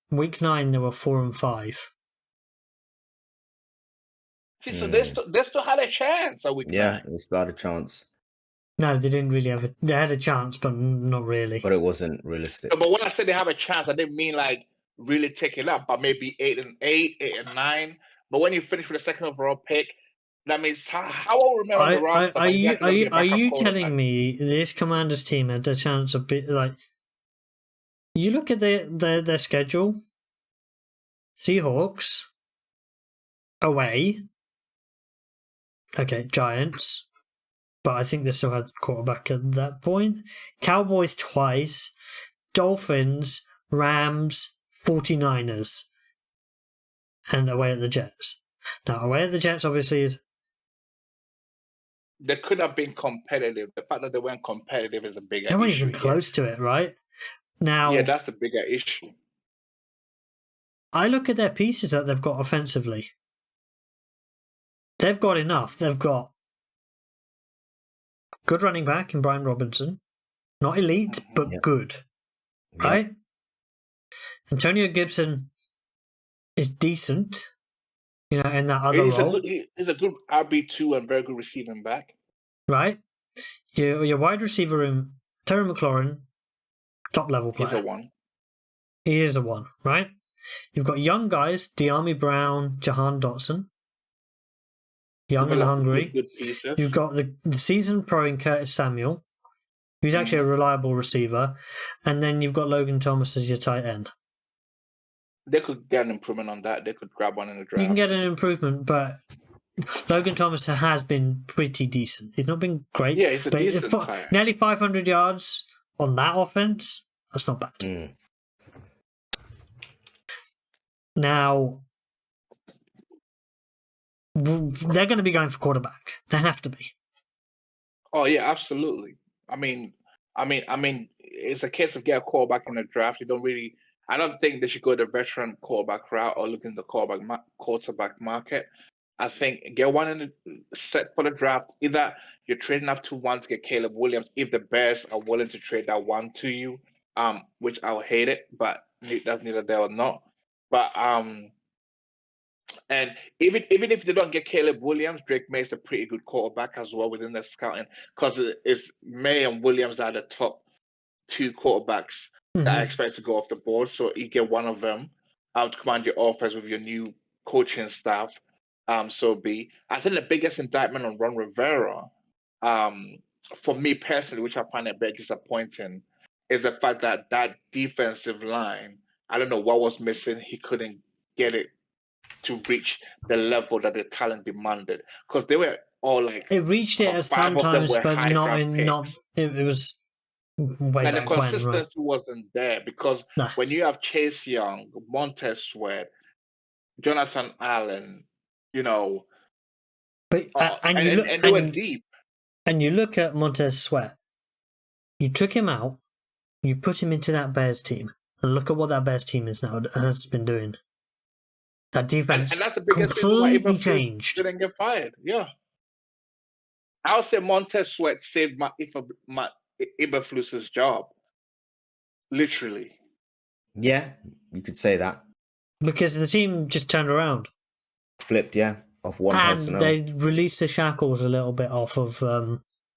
Week 9, they were 4-5. See, so they still had a chance. They still had a chance. No, they didn't really have they had a chance, but not really. But it wasn't realistic. No, but when I said they have a chance, I didn't mean like really take it up, but maybe 8-8, 8-9. But when you finish with the second overall pick, that means how I remember the roster. Are you telling me this Commanders team had a chance of you look at their schedule? Seahawks away. Okay, Giants. But I think they still had the quarterback at that point. Cowboys twice. Dolphins, Rams, 49ers. And away at the Jets. Now, away at the Jets obviously is... They could have been competitive. The fact that they weren't competitive is a bigger issue. They weren't even close to it, right? Now, yeah, that's the bigger issue. I look at their pieces that they've got offensively. They've got enough. They've got good running back in Brian Robinson. Not elite, but good. Right? Antonio Gibson is decent, in that other role. He's a good RB2 and very good receiving back. Right? Your wide receiver room, Terry McLaurin, top level player. He's a one. He is a one, right? You've got young guys, De'Ami Brown, Jahan Dotson. Young and hungry. Good You've got the seasoned pro in Curtis Samuel, who's actually a reliable receiver. And then you've got Logan Thomas as your tight end. They could get an improvement on that. They could grab one in the draft. You can get an improvement, but Logan Thomas has been pretty decent. He's not been great. Yeah, he's a decent player. Nearly 500 yards on that offense, that's not bad. Now, they're going to be going for quarterback. They have to be. Oh yeah, absolutely. I mean, it's a case of get a quarterback in the draft. I don't think they should go the veteran quarterback route or look in the quarterback market. I think get one in the set for the draft. Either you're trading up to one to get Caleb Williams if the Bears are willing to trade that one to you, which I'll hate it, but that's neither there or not. But And even if they don't get Caleb Williams, Drake May is a pretty good quarterback as well within their scouting, because it's May and Williams are the top two quarterbacks that I expect to go off the board. So you get one of them to command your offense with your new coaching staff. So be. I think the biggest indictment on Ron Rivera, for me personally, which I find a bit disappointing, is the fact that that defensive line, I don't know what was missing. He couldn't get it to reach the level that the talent demanded, because they were all like, it reached it at sometimes, but not in not. It was way and back the consistency when, right? wasn't there, because when you have Chase Young, Montez Sweat, Jonathan Allen, but and they were deep. And you look at Montez Sweat, you took him out, you put him into that Bears team, and look at what that Bears team is now has been doing. That defense and that's the biggest completely changed. Didn't get fired. Yeah, I would say Montez Sweat saved Eberflus's job, literally. Yeah, you could say that, because the team just turned around, flipped, off one person. And they released the shackles a little bit off of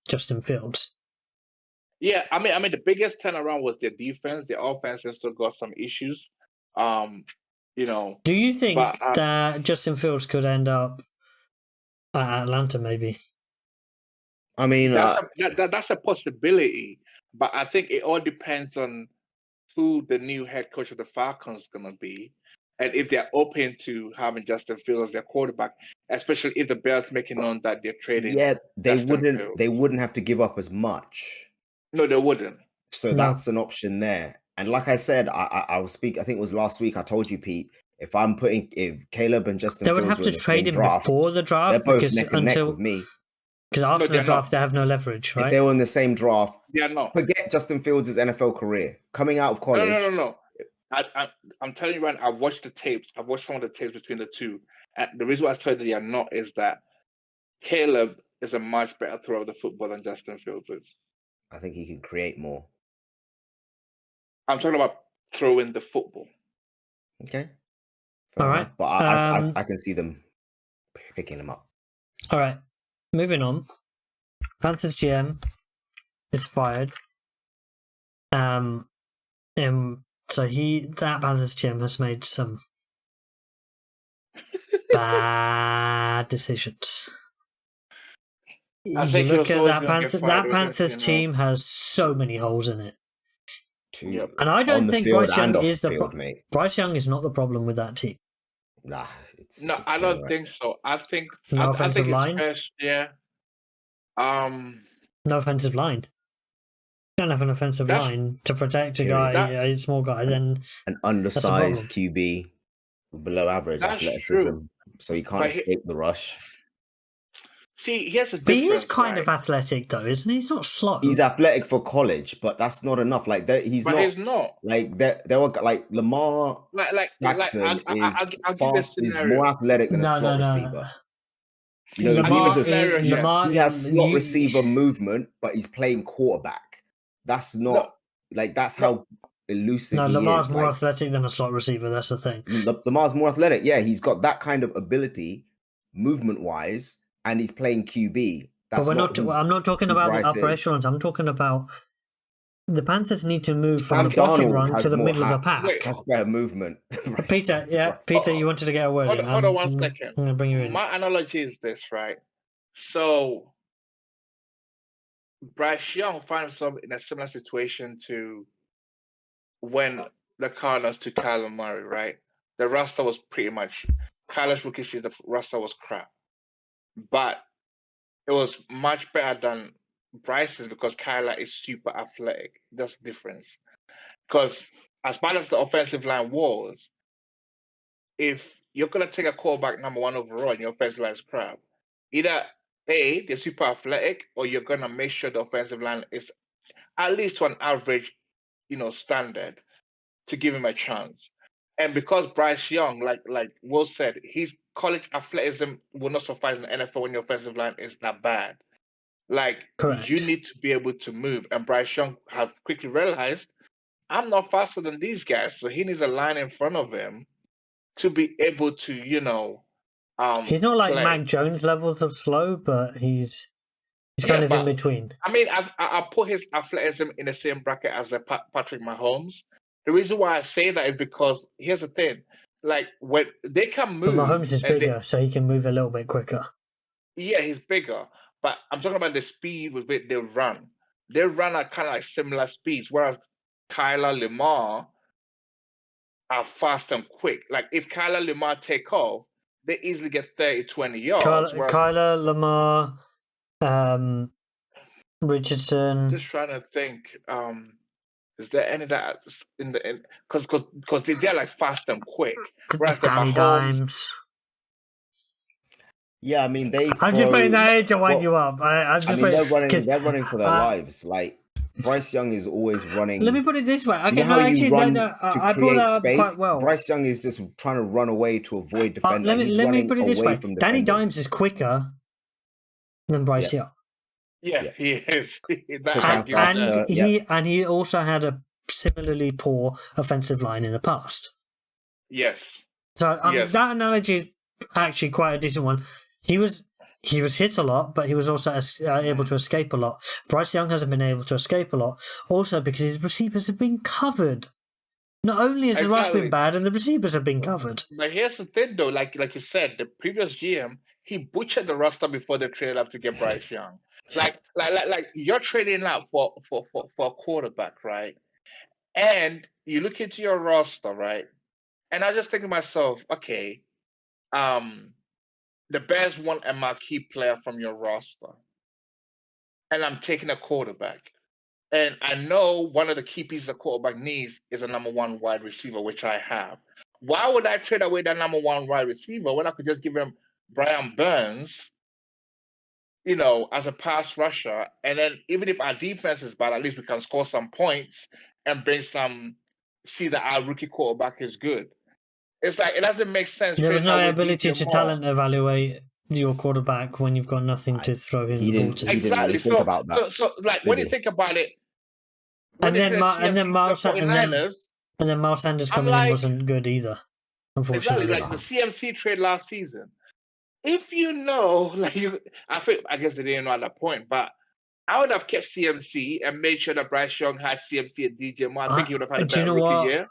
Justin Fields. Yeah, I mean, the biggest turnaround was their defense. The offense has still got some issues. Do you think that Justin Fields could end up at Atlanta, maybe? I mean, that's a possibility, but I think it all depends on who the new head coach of the Falcons is going to be, and if they're open to having Justin Fields as their quarterback, especially if the Bears making known that they're trading. Yeah, they wouldn't have to give up as much. No, they wouldn't. So that's an option there. And like I said, I will speak. I think it was last week. I told you, Pete, if Caleb and Justin, they would have to trade him before the draft. They're both neck and neck with me. Because after the draft, they have no leverage, right? If they were in the same draft, no. Forget Justin Fields' NFL career coming out of college. No. I'm telling you right now, I've watched the tapes. I've watched some of the tapes between the two. And the reason why I said that they are not is that Caleb is a much better thrower of the football than Justin Fields is. I think he can create more. I'm talking about throwing the football. Okay. All right. But I can see them picking him up. All right. Moving on. Panthers GM is fired. So that Panthers GM has made some bad decisions. I think you look at that Panthers team has so many holes in it. And I don't think Bryce Young is Bryce Young is not the problem with that team. Nah, I don't think so. I think no offensive line. No offensive line. You don't have an offensive line to protect a small guy. Then an undersized QB below average athleticism, so he can't escape the rush. See, he has a difference. But he is kind of athletic, though, isn't he? He's not slow. He's athletic for college, but that's not enough. Like he's not. Like there were like Lamar Jackson is fast. He's more athletic than a slot receiver. He has slot receiver movement, but he's playing quarterback. That's not that's how elusive he is. Lamar's more athletic than a slot receiver. That's the thing. Lamar's more athletic. Yeah, he's got that kind of ability, movement-wise. And he's playing QB. But I'm not talking about the upper echelons. I'm talking about the Panthers need to move from the bottom rung to the middle of the pack. Has better movement. Peter, you wanted to get a word in. Hold on 1 second. I'm going to bring you in. My analogy is this, right? So, Bryce Young finds himself in a similar situation to when the Cardinals took Kyler Murray, right? The roster was pretty much Kyler's rookie season. The roster was crap. But it was much better than Bryce's because Kyler is super athletic. That's the difference. Because as bad as the offensive line was, if you're going to take a quarterback number 1 overall and your offensive line is crap, either A, they're super athletic, or you're going to make sure the offensive line is at least to an average, standard to give him a chance. And because Bryce Young, like Will said, his college athleticism will not suffice in the NFL when your offensive line is that bad. Correct. You need to be able to move. And Bryce Young has quickly realized, I'm not faster than these guys. So he needs a line in front of him to be able to, He's not like play. Mac Jones levels of slow, but he's kind of in between. I mean, I put his athleticism in the same bracket as Patrick Mahomes. The reason why I say that is because here's the thing: like when they can move, but Mahomes is bigger, so he can move a little bit quicker. Yeah, he's bigger, but I'm talking about the speed with which they run. They run at kind of like similar speeds, whereas Kyler Lamar are fast and quick. Like if Kyler Lamar take off, they easily get 30, 20 yards. Kyler Lamar, Richardson. Just trying to think. Is there any that in the because they're like fast and quick, whereas the Danny Mahomes. Dimes. Yeah, I mean I'm just putting that age to wind you up. They're running for their lives. Like Bryce Young is always running. Let me put it this way. Okay, you know how you run to create space? Quite well. Bryce Young is just trying to run away to avoid defenders. Let me put it this way. Danny Dimes is quicker than Bryce Young. Yeah, he is. And he also had a similarly poor offensive line in the past. Yes. So that analogy is actually quite a decent one. He was hit a lot, but he was also able to escape a lot. Bryce Young hasn't been able to escape a lot, also because his receivers have been covered. Not only has the rush been bad, and the receivers have been covered. But here's the thing, though. Like you said, the previous GM, he butchered the roster before they traded up to get Bryce Young. Like you're trading up for a quarterback, right? And you look into your roster, right? And I just think to myself, okay, the Bears want a marquee player from your roster, and I'm taking a quarterback. And I know one of the key pieces a quarterback needs is a number one wide receiver, which I have. Why would I trade away that number one wide receiver when I could just give him Brian Burns, as a pass rusher? And then even if our defense is bad, at least we can score some points and see that our rookie quarterback is good. It's like, it doesn't make sense. There was no ability to talent evaluate your quarterback when you've got nothing to throw in the ball to. He didn't really think about that. So when you think about it, and then Miles Sanders coming in wasn't good either, unfortunately. Exactly, like the CMC trade last season. If I guess they didn't know at that point, but I would have kept CMC and made sure that Bryce Young had CMC and DJ Moore. I think he would have had a better rookie year.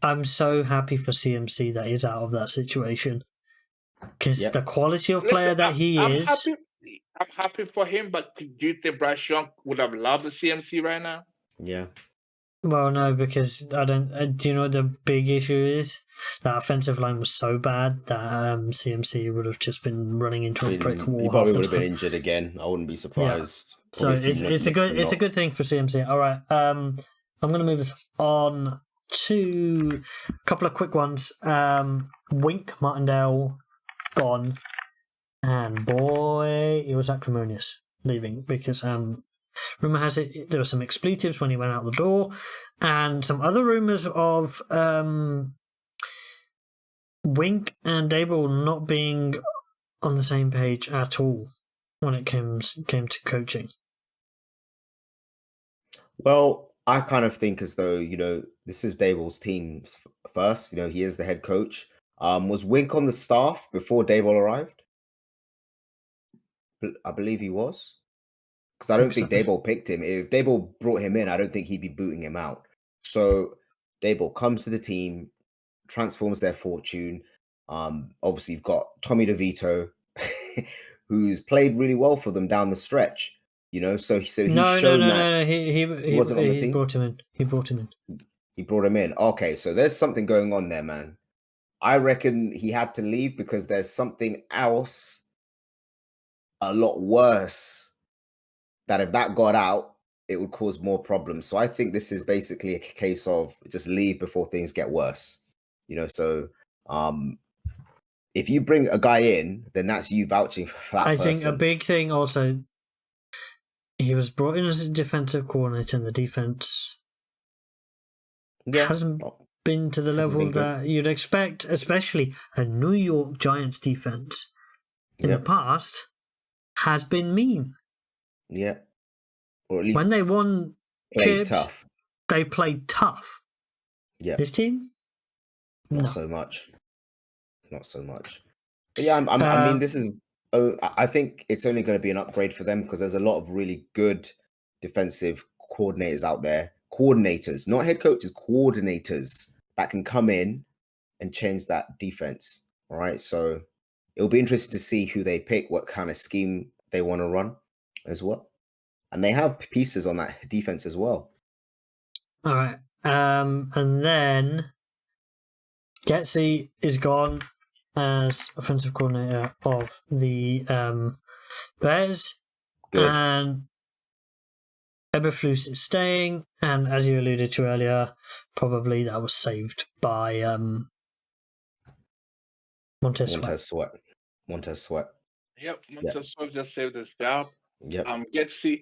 I'm so happy for CMC that he's out of that situation. Because the quality of player that he is... I'm happy for him, but do you think Bryce Young would have loved the CMC right now? Yeah. Well, no, because I don't... do you know what the big issue is? That offensive line was so bad that CMC would have just been running into a brick wall. He probably would have been injured again. I wouldn't be surprised. Yeah. So it's a good thing for CMC. All right, I'm going to move us on to a couple of quick ones. Wink Martindale gone, and boy, it was acrimonious leaving because rumor has it there were some expletives when he went out the door, and some other rumors of Wink and Dable not being on the same page at all when it came to coaching. Well, I kind of think as though, this is Dable's team first. He is the head coach. Was Wink on the staff before Dable arrived? I believe he was. Because I don't think Dable picked him. If Dable brought him in, I don't think he'd be booting him out. So Dable comes to the team, transforms their fortune. Obviously, you've got Tommy DeVito, who's played really well for them down the stretch. So he's shown that he wasn't on the team. Brought him in. He brought him in. He brought him in. Okay, so there's something going on there, man. I reckon he had to leave because there's something else a lot worse that if that got out, it would cause more problems. So I think this is basically a case of just leave before things get worse. So if you bring a guy in, then that's you vouching for that person. I think a big thing also, he was brought in as a defensive coordinator, and the defense hasn't been to the level that you'd expect, especially a New York Giants defense in the past has been mean. Yeah. Or at least when they won chips, they played tough. Yeah. This team? Not so much. Yeah, I mean, this is. I think it's only going to be an upgrade for them because there's a lot of really good defensive coordinators out there. Coordinators, not head coaches, coordinators that can come in and change that defense. All right, so it'll be interesting to see who they pick, what kind of scheme they want to run, as well. And they have pieces on that defense as well. All right, and then Getsy is gone as offensive coordinator of the Bears. Good. And Eberflus is staying, and as you alluded to earlier, probably that was saved by Montez Sweat. Montez Sweat. Yep, Montez Sweat just saved his job. Yep. Getsy,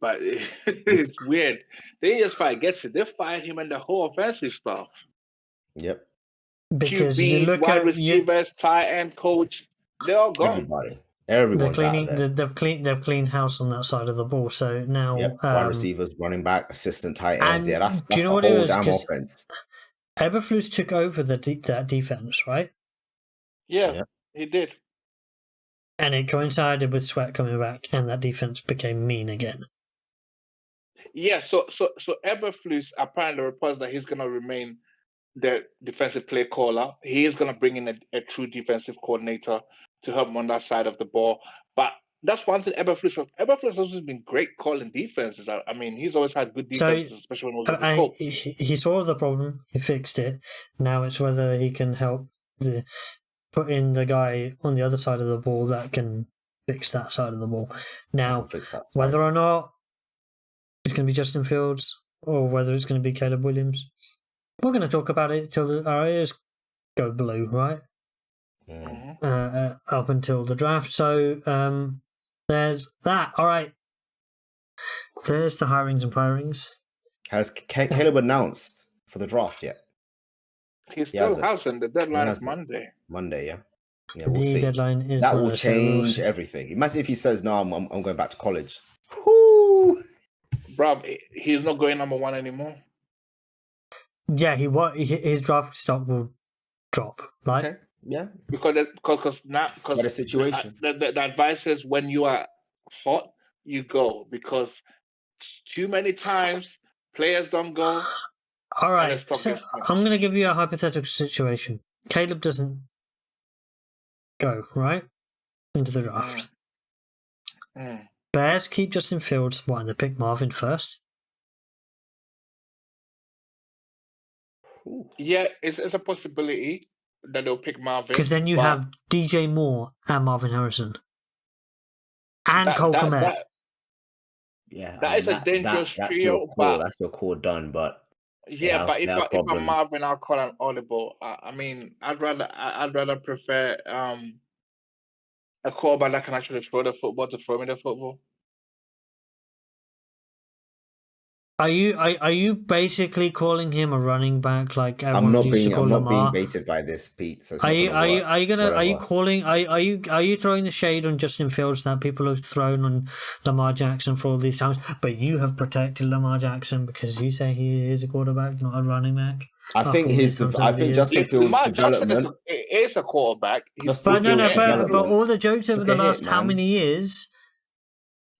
but it's weird. They just fired Getsy. They fired him and the whole offensive staff. Yep. Because QBs, you look wide at receivers, tight end coach, they're all gone. Everyone's cleaning, out there. They've cleaned house on that side of the ball. So now wide receivers, running back, assistant tight ends. Yeah, that's the whole damn offense. Eberflus took over that defense, right? Yeah, he did. And it coincided with Sweat coming back, and that defense became mean again. Yeah, so Eberflus apparently reports that he's going to remain the defensive play caller. He is going to bring in a true defensive coordinator to help him on that side of the ball. But that's one thing Eberflus has always been great calling defenses. I mean, he's always had good defenses, especially when he was with the coach. He saw the problem, he fixed it. Now it's whether he can help put in the guy on the other side of the ball that can fix that side of the ball. Now, whether or not it's going to be Justin Fields or whether it's going to be Caleb Williams, we're going to talk about it till our ears go blue, right? Up until the draft. So there's that. All right. There's the hirings and firings. Has Caleb announced for the draft yet? He still hasn't. The deadline is Monday. Monday, yeah. Yeah, we'll see. Deadline is that will change everything. Imagine if he says, "No, I'm going back to college." Whoo! Bro, he's not going number one anymore. Yeah, his draft stock will drop, right? Okay. Yeah, because the situation. The advice is when you are hot, you go, because too many times players don't go. All right, so I'm going to give you a hypothetical situation. Caleb doesn't go right into the draft. Bears keep Justin Fields. Why? They pick Marvin first. Yeah, it's a possibility that they'll pick Marvin. Because then you have DJ Moore and Marvin Harrison. And Cole Kmet. Yeah. That is a dangerous trio. That's your core done, but... Yeah, but if I'm Marvin, I'll call him audible. I mean, I'd rather prefer a quarterback that can actually throw the football to throw me the football. Are you basically calling him a running back like I'm not being baited by this, Pete. So are you throwing the shade on Justin Fields that people have thrown on Lamar Jackson for all these times? But you have protected Lamar Jackson because you say he is a quarterback, not a running back. I think Justin Fields' Lamar development is a quarterback. But all the jokes over the last how many years.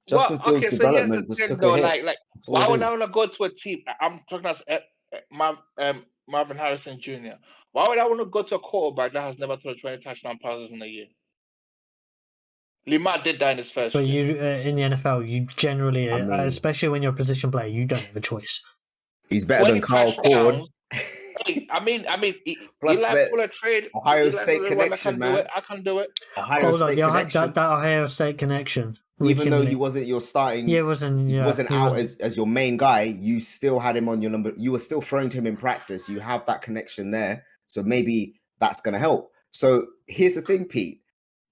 Justin Fields' development just took a hit. Why would I want to go to a team? I'm talking about Marvin Harrison Jr. Why would I want to go to a quarterback that has never thrown 20 touchdown passes in a year? Lamar did that in his first year. But you, in the NFL, you generally, especially when you're a position player, you don't have a choice. He's better than Kyle Cord. I mean, plus Eli Fuller trade. Ohio State connection, man. I can do it. That Ohio State connection. Even though he wasn't your starting, he wasn't out as your main guy. You still had him on your number. You were still throwing to him in practice. You have that connection there, so maybe that's going to help. So here's the thing, Pete.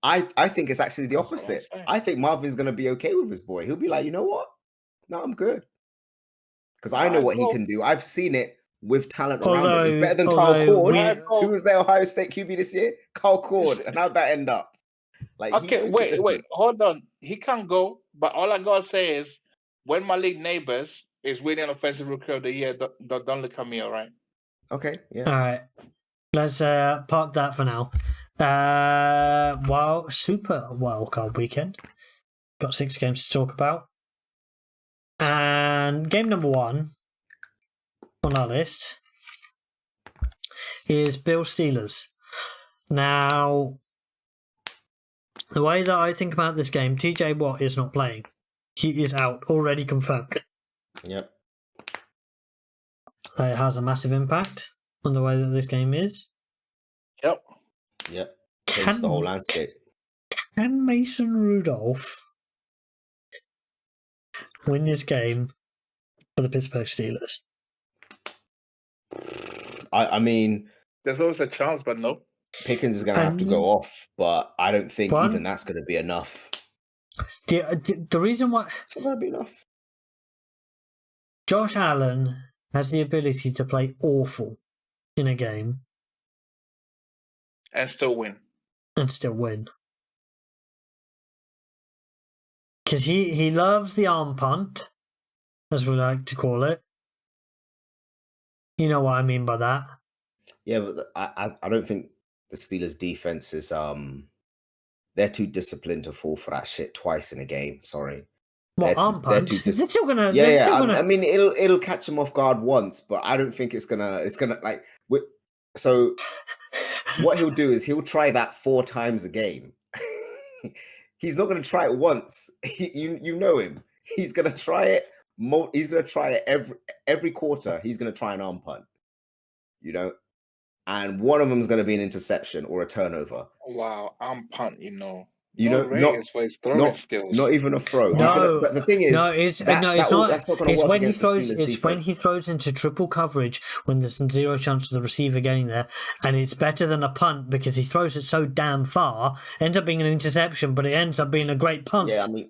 I think it's actually the opposite. I think Marvin's going to be okay with his boy. He'll be like, you know what? No, I'm good, because I know what he can do. I've seen it with talent around him. He's better than Kyle Cord. Who was their Ohio State QB this year? Kyle Cord. And how'd that end up? Wait, hold on. He can go, but all I gotta say is, when my league neighbors is winning offensive rookie of the year, don't look at me, all right? Okay, yeah. All right. Let's park that for now. Super Wildcard weekend. Got 6 games to talk about. And game number 1 on our list is Bills Steelers. Now, the way that I think about this game, TJ Watt is not playing. He is out, already confirmed. Yep. It has a massive impact on the way that this game is. Yep. Change the whole landscape. Can Mason Rudolph win this game for the Pittsburgh Steelers? I mean, there's always a chance, but no. Pickens is going to have to go off, but I don't think even that's going to be enough. The reason why it's not going to be enough. Josh Allen has the ability to play awful in a game and still win. Because he loves the arm punt, as we like to call it. You know what I mean by that. Yeah, but I don't think the Steelers' defense is they're too disciplined to fall for that shit twice in a game. Sorry. What, arm punt? They're still gonna. I mean, it'll catch them off guard once, but I don't think it's gonna like. So what he'll do is he'll try that 4 times a game. He's not going to try it once. You know him. He's going to try it. He's going to try it every quarter. He's going to try an arm punt. You know, and one of them is going to be an interception or a turnover. Wow, arm punt. Not for his throwing skills. Not even a throw. No, but the thing is, it's not. It's when he throws. It's when he throws into triple coverage when there's zero chance of the receiver getting there, and it's better than a punt because he throws it so damn far. Ends up being an interception, but it ends up being a great punt. Yeah, I mean,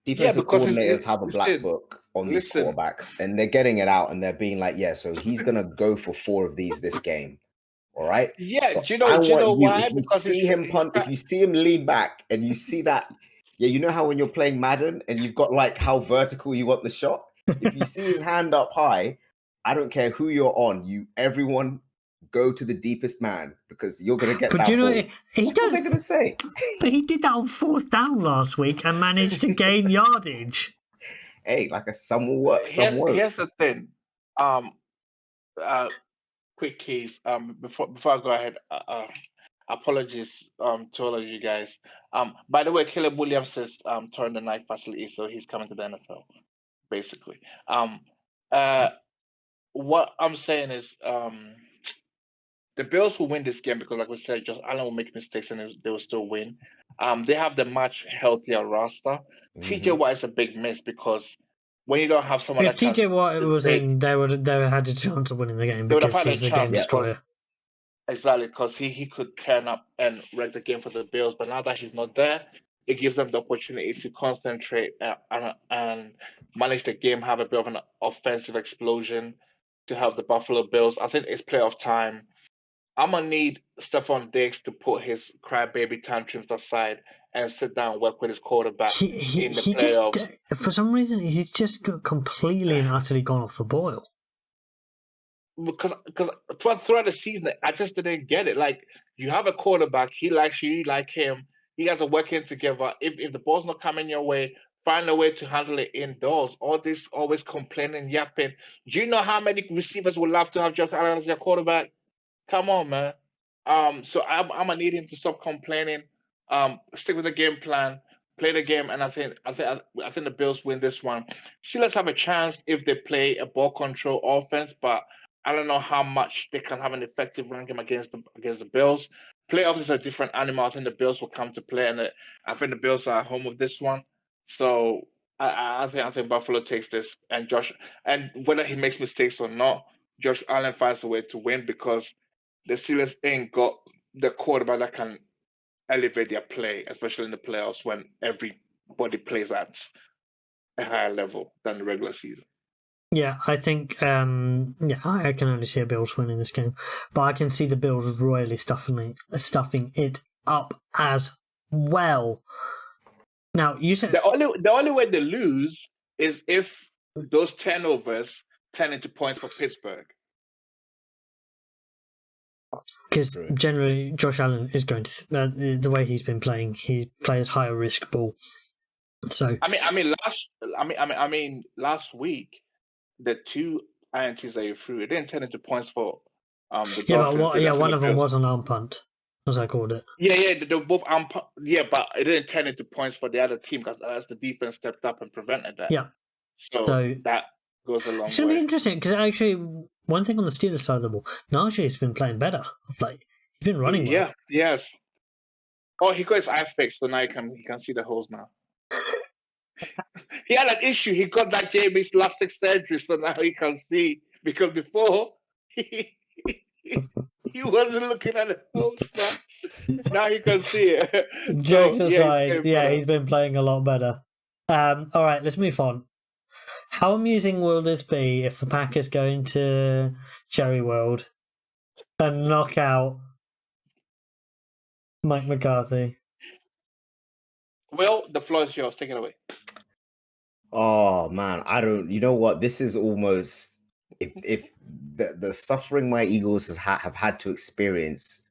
defensive coordinators have a black book on these quarterbacks, and they're getting it out, and they're being like, "Yeah, so he's gonna go for 4 of these this game." All right. Yeah. So do you know why? If you see him punt, if you see him lean back, and you see that, you know how when you're playing Madden and you've got like how vertical you want the shot. If you see his hand up high, I don't care who you're on. Everyone go to the deepest man because you're gonna get. But you know, what are they gonna say? But he did that on 4th down last week and managed to gain yardage. Hey, some will work, some won't. Here's the thing. Quick keys. Before I go ahead, apologies to all of you guys. By the way, Caleb Williams has turned the night facility, so he's coming to the NFL, basically. What I'm saying is, the Bills will win this game because, like we said, Josh Allen will make mistakes and they will still win. They have the much healthier roster. TJ Watt is a big miss because when you don't have someone, if TJ Watt was in, they would have had a chance of winning the game because he's a game destroyer. Exactly, because he could turn up and wreck the game for the Bills, but now that he's not there, it gives them the opportunity to concentrate and manage the game, have a bit of an offensive explosion to help the Buffalo Bills. I think it's playoff time. I'm going to need Stephon Diggs to put his crybaby tantrums aside and sit down and work with his quarterback in the playoffs. For some reason, he's just got completely and utterly gone off the boil. Because throughout the season, I just didn't get it. Like, you have a quarterback, he likes you, you like him. You guys are working together. If the ball's not coming your way, find a way to handle it indoors. All this always complaining, yapping. Do you know how many receivers would love to have Josh Allen as their quarterback? Come on, man. So I'm gonna need him to stop complaining. Stick with the game plan, play the game, and I think the Bills win this one. Steelers have a chance if they play a ball control offense, but I don't know how much they can have an effective run game against the Bills. Playoffs is a different animal. I think the Bills will come to play, and I think the Bills are at home with this one. So I think Buffalo takes this, and whether he makes mistakes or not, Josh Allen finds a way to win because the Steelers ain't got the quarterback that can elevate their play, especially in the playoffs when everybody plays at a higher level than the regular season. Yeah, I think, I can only see a Bills winning this game, but I can see the Bills royally stuffing it up as well. Now, you said the only way they lose is if those turnovers turn into points for Pittsburgh. Because generally, Josh Allen is going to the way he's been playing. He plays higher risk ball. So last week the 2 INTs that you threw, it didn't turn into points for the Dolphins. But one of them was an arm punt, as I called it. Yeah, they were both arm punt. Yeah, but it didn't turn into points for the other team because as the defense stepped up and prevented that. Yeah. So that goes a long way. It's going to be interesting because actually, one thing on the Steelers side of the ball, Najee has been playing better. Like he's been running. Yeah. Well. Yes. Oh, he got his eye fixed, so now he can see the holes now. He had an issue. He got that Jamie's plastic surgery, so now he can see. Because before he wasn't looking at the holes. Now he can see it. Jokes aside, he's been playing a lot better. All right, let's move on. How amusing will this be if the Packers go into Jerry World and knock out Mike McCarthy? Will, the floor is yours. Take it away. Oh man, I don't. You know what? This is almost if the suffering my Eagles have had to experience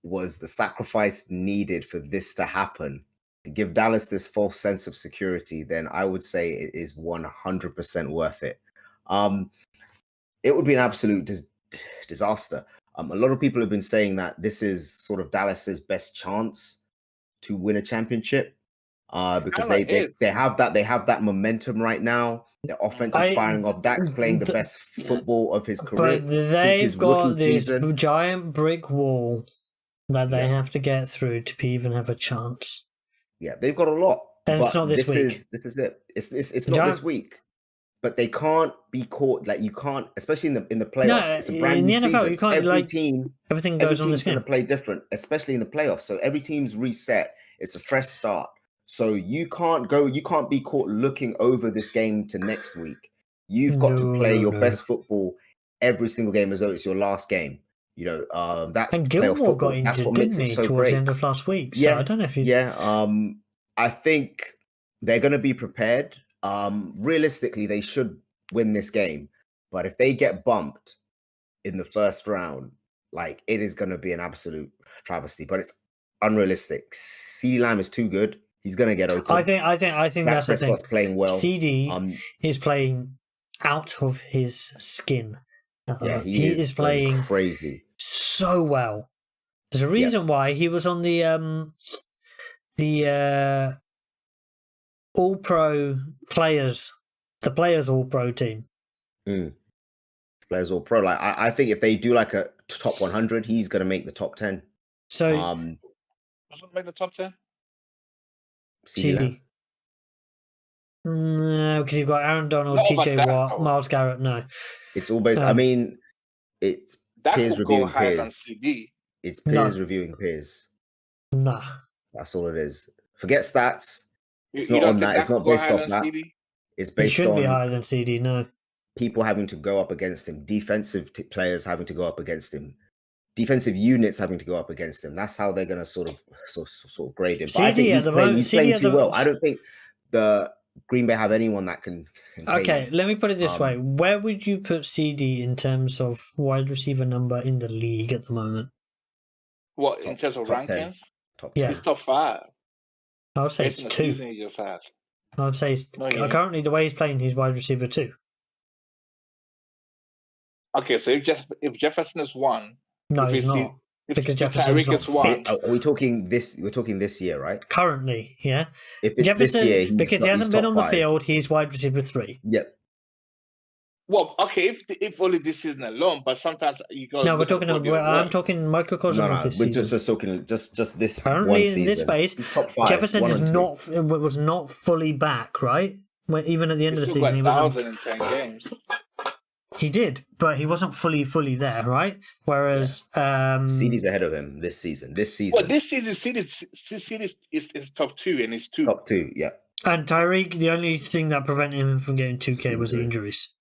was the sacrifice needed for this to happen, to give Dallas this false sense of security, then I would say it is 100% worth it. It would be an absolute disaster. A lot of people have been saying that this is sort of Dallas's best chance to win a championship. Because they have that momentum right now. Their offense is firing off. Dak's playing the best football of his career. But they've got this giant brick wall that they have to get through to even have a chance. Yeah, they've got a lot. And it's not this week. This is it. It's not this week. But they can't be caught. Like you can't, especially in the playoffs. No, it's a brand new NFL, season. you can't, everything goes on this game. Going to play different, especially in the playoffs. So every team's reset. It's a fresh start. So you can't be caught looking over this game to next week. You've got to play your best football every single game as though it's your last game. You know, that's and Gilmore got injured, that's what makes it so towards great. the end of last week. So I don't know if he's... I think they're going to be prepared. Realistically, they should win this game. But if they get bumped in the first round, like it is going to be an absolute travesty. But it's unrealistic. CeeDee Lamb is too good. He's going to get open. I think that's the thing. Playing well. CD is playing out of his skin. He is playing crazy, so well. There's a reason why he was on the All-Pro players, the Players All-Pro team. Players All-Pro. Like I think if they do like a top 100, he's going to make the top 10. So doesn't make the top 10. CD. No, because you've got Aaron Donald, TJ Watt, Myles Garrett. No, it's all based. I mean, it's peers reviewing peers. It's peers reviewing peers. Nah, that's all it is. Forget stats. It's not on that. It's not based off that. It's based on. It should be higher than CD. No, people having to go up against him. Defensive players having to go up against him. Defensive units having to go up against him. That's how they're going to sort of grade him. But I think he's playing too well. I don't think the Green Bay have anyone that can okay, let me put it this way. Where would you put CD in terms of wide receiver number in the league at the moment? What, in terms of rankings? Top 10. He's top 5. I would say it's 2. I would say currently the way he's playing, he's wide receiver 2. Okay, so if Jefferson is 1, no, he's not. Because Jefferson's not fit. Are we talking this? We're talking this year, right? Currently, yeah. If it's Jefferson, this year, because he hasn't been on the field, he's wide receiver 3. Yep. Well, okay, if only this season alone, but sometimes you go. No, we're talking. I'm talking microcosm of this season. We're just talking just this currently one season. In this space, he's top 5. Jefferson was not fully back, right? Even at the end of the season, he was 1,010 games. He did, but he wasn't fully there, right? Whereas CD's ahead of him this season. Well, this season, CD is top 2, and he's 2. Top 2, yeah. And Tyreek, the only thing that prevented him from getting 2K was the injuries.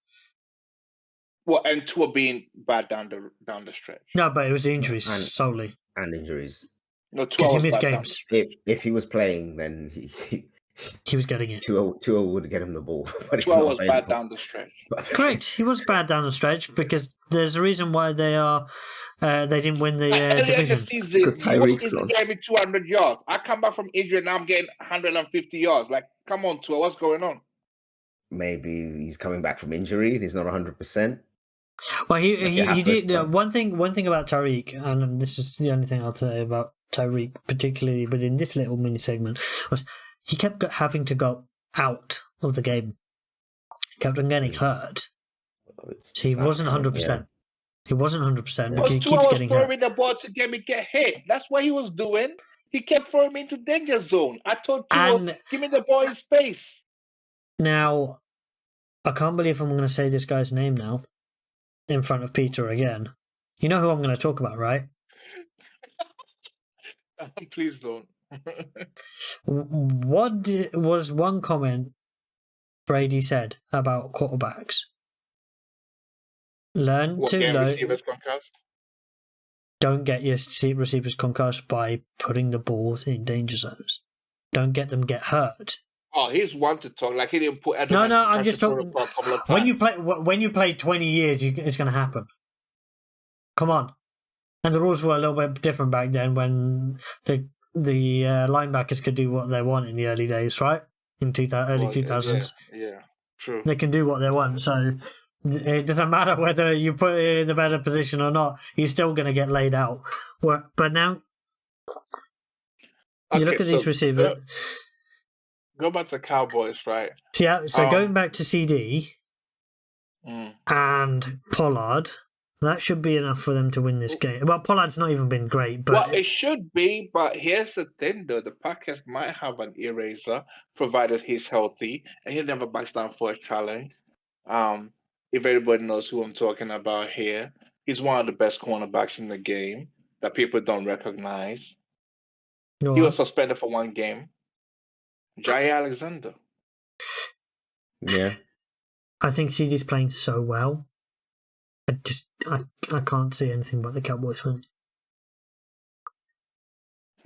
Well, and Tua being bad down the stretch. No, but it was the injuries solely. And injuries. No, because he missed games. If he was playing, then he was getting it. Tua would get him the ball. But Tua was bad down the stretch. Correct. He was bad down the stretch because there's a reason why they are They didn't win the earlier in the division. season, Tyreek's you gone. gave me 200 yards. I come back from injury and now I'm getting 150 yards. Like, come on, Tua, what's going on? Maybe he's coming back from injury and he's not 100%. Well, he did one thing about Tyreek, and this is the only thing I'll say about Tyreek, particularly within this little mini segment, was he kept having to go out of the game. He kept on getting hurt. So he wasn't 100%. He wasn't 100% because he keeps getting hurt. Throwing the ball to get hit. That's what he was doing. He kept throwing me into danger zone. I told Tua, give me the ball in space. Now, I can't believe I'm going to say this guy's name now in front of Peter again. You know who I'm going to talk about, right? Please don't. What was one comment Brady said about quarterbacks? Don't get your receivers concussed by putting the balls in danger zones. Don't get them get hurt. Oh, he's one to talk. Like he didn't put. No, I'm just talking. When you play 20 years, it's going to happen. Come on. And the rules were a little bit different back then when the linebackers could do what they want in the early days, right? In early 2000s. Yeah, true. They can do what they want, so it doesn't matter whether you put it in a better position or not. You're still going to get laid out. But now, you look at these receivers. Go back to Cowboys, right? Yeah, so going back to CD and Pollard, that should be enough for them to win this game. Well, Pollard's not even been great, but... Well, it should be, but here's the thing, though. The Packers might have an eraser, provided he's healthy, and he never backs down for a challenge. If everybody knows who I'm talking about here, he's one of the best cornerbacks in the game that people don't recognize. He was suspended for one game. Jair Alexander. Yeah. I think CD's playing so well. I can't see anything but the Cowboys winning.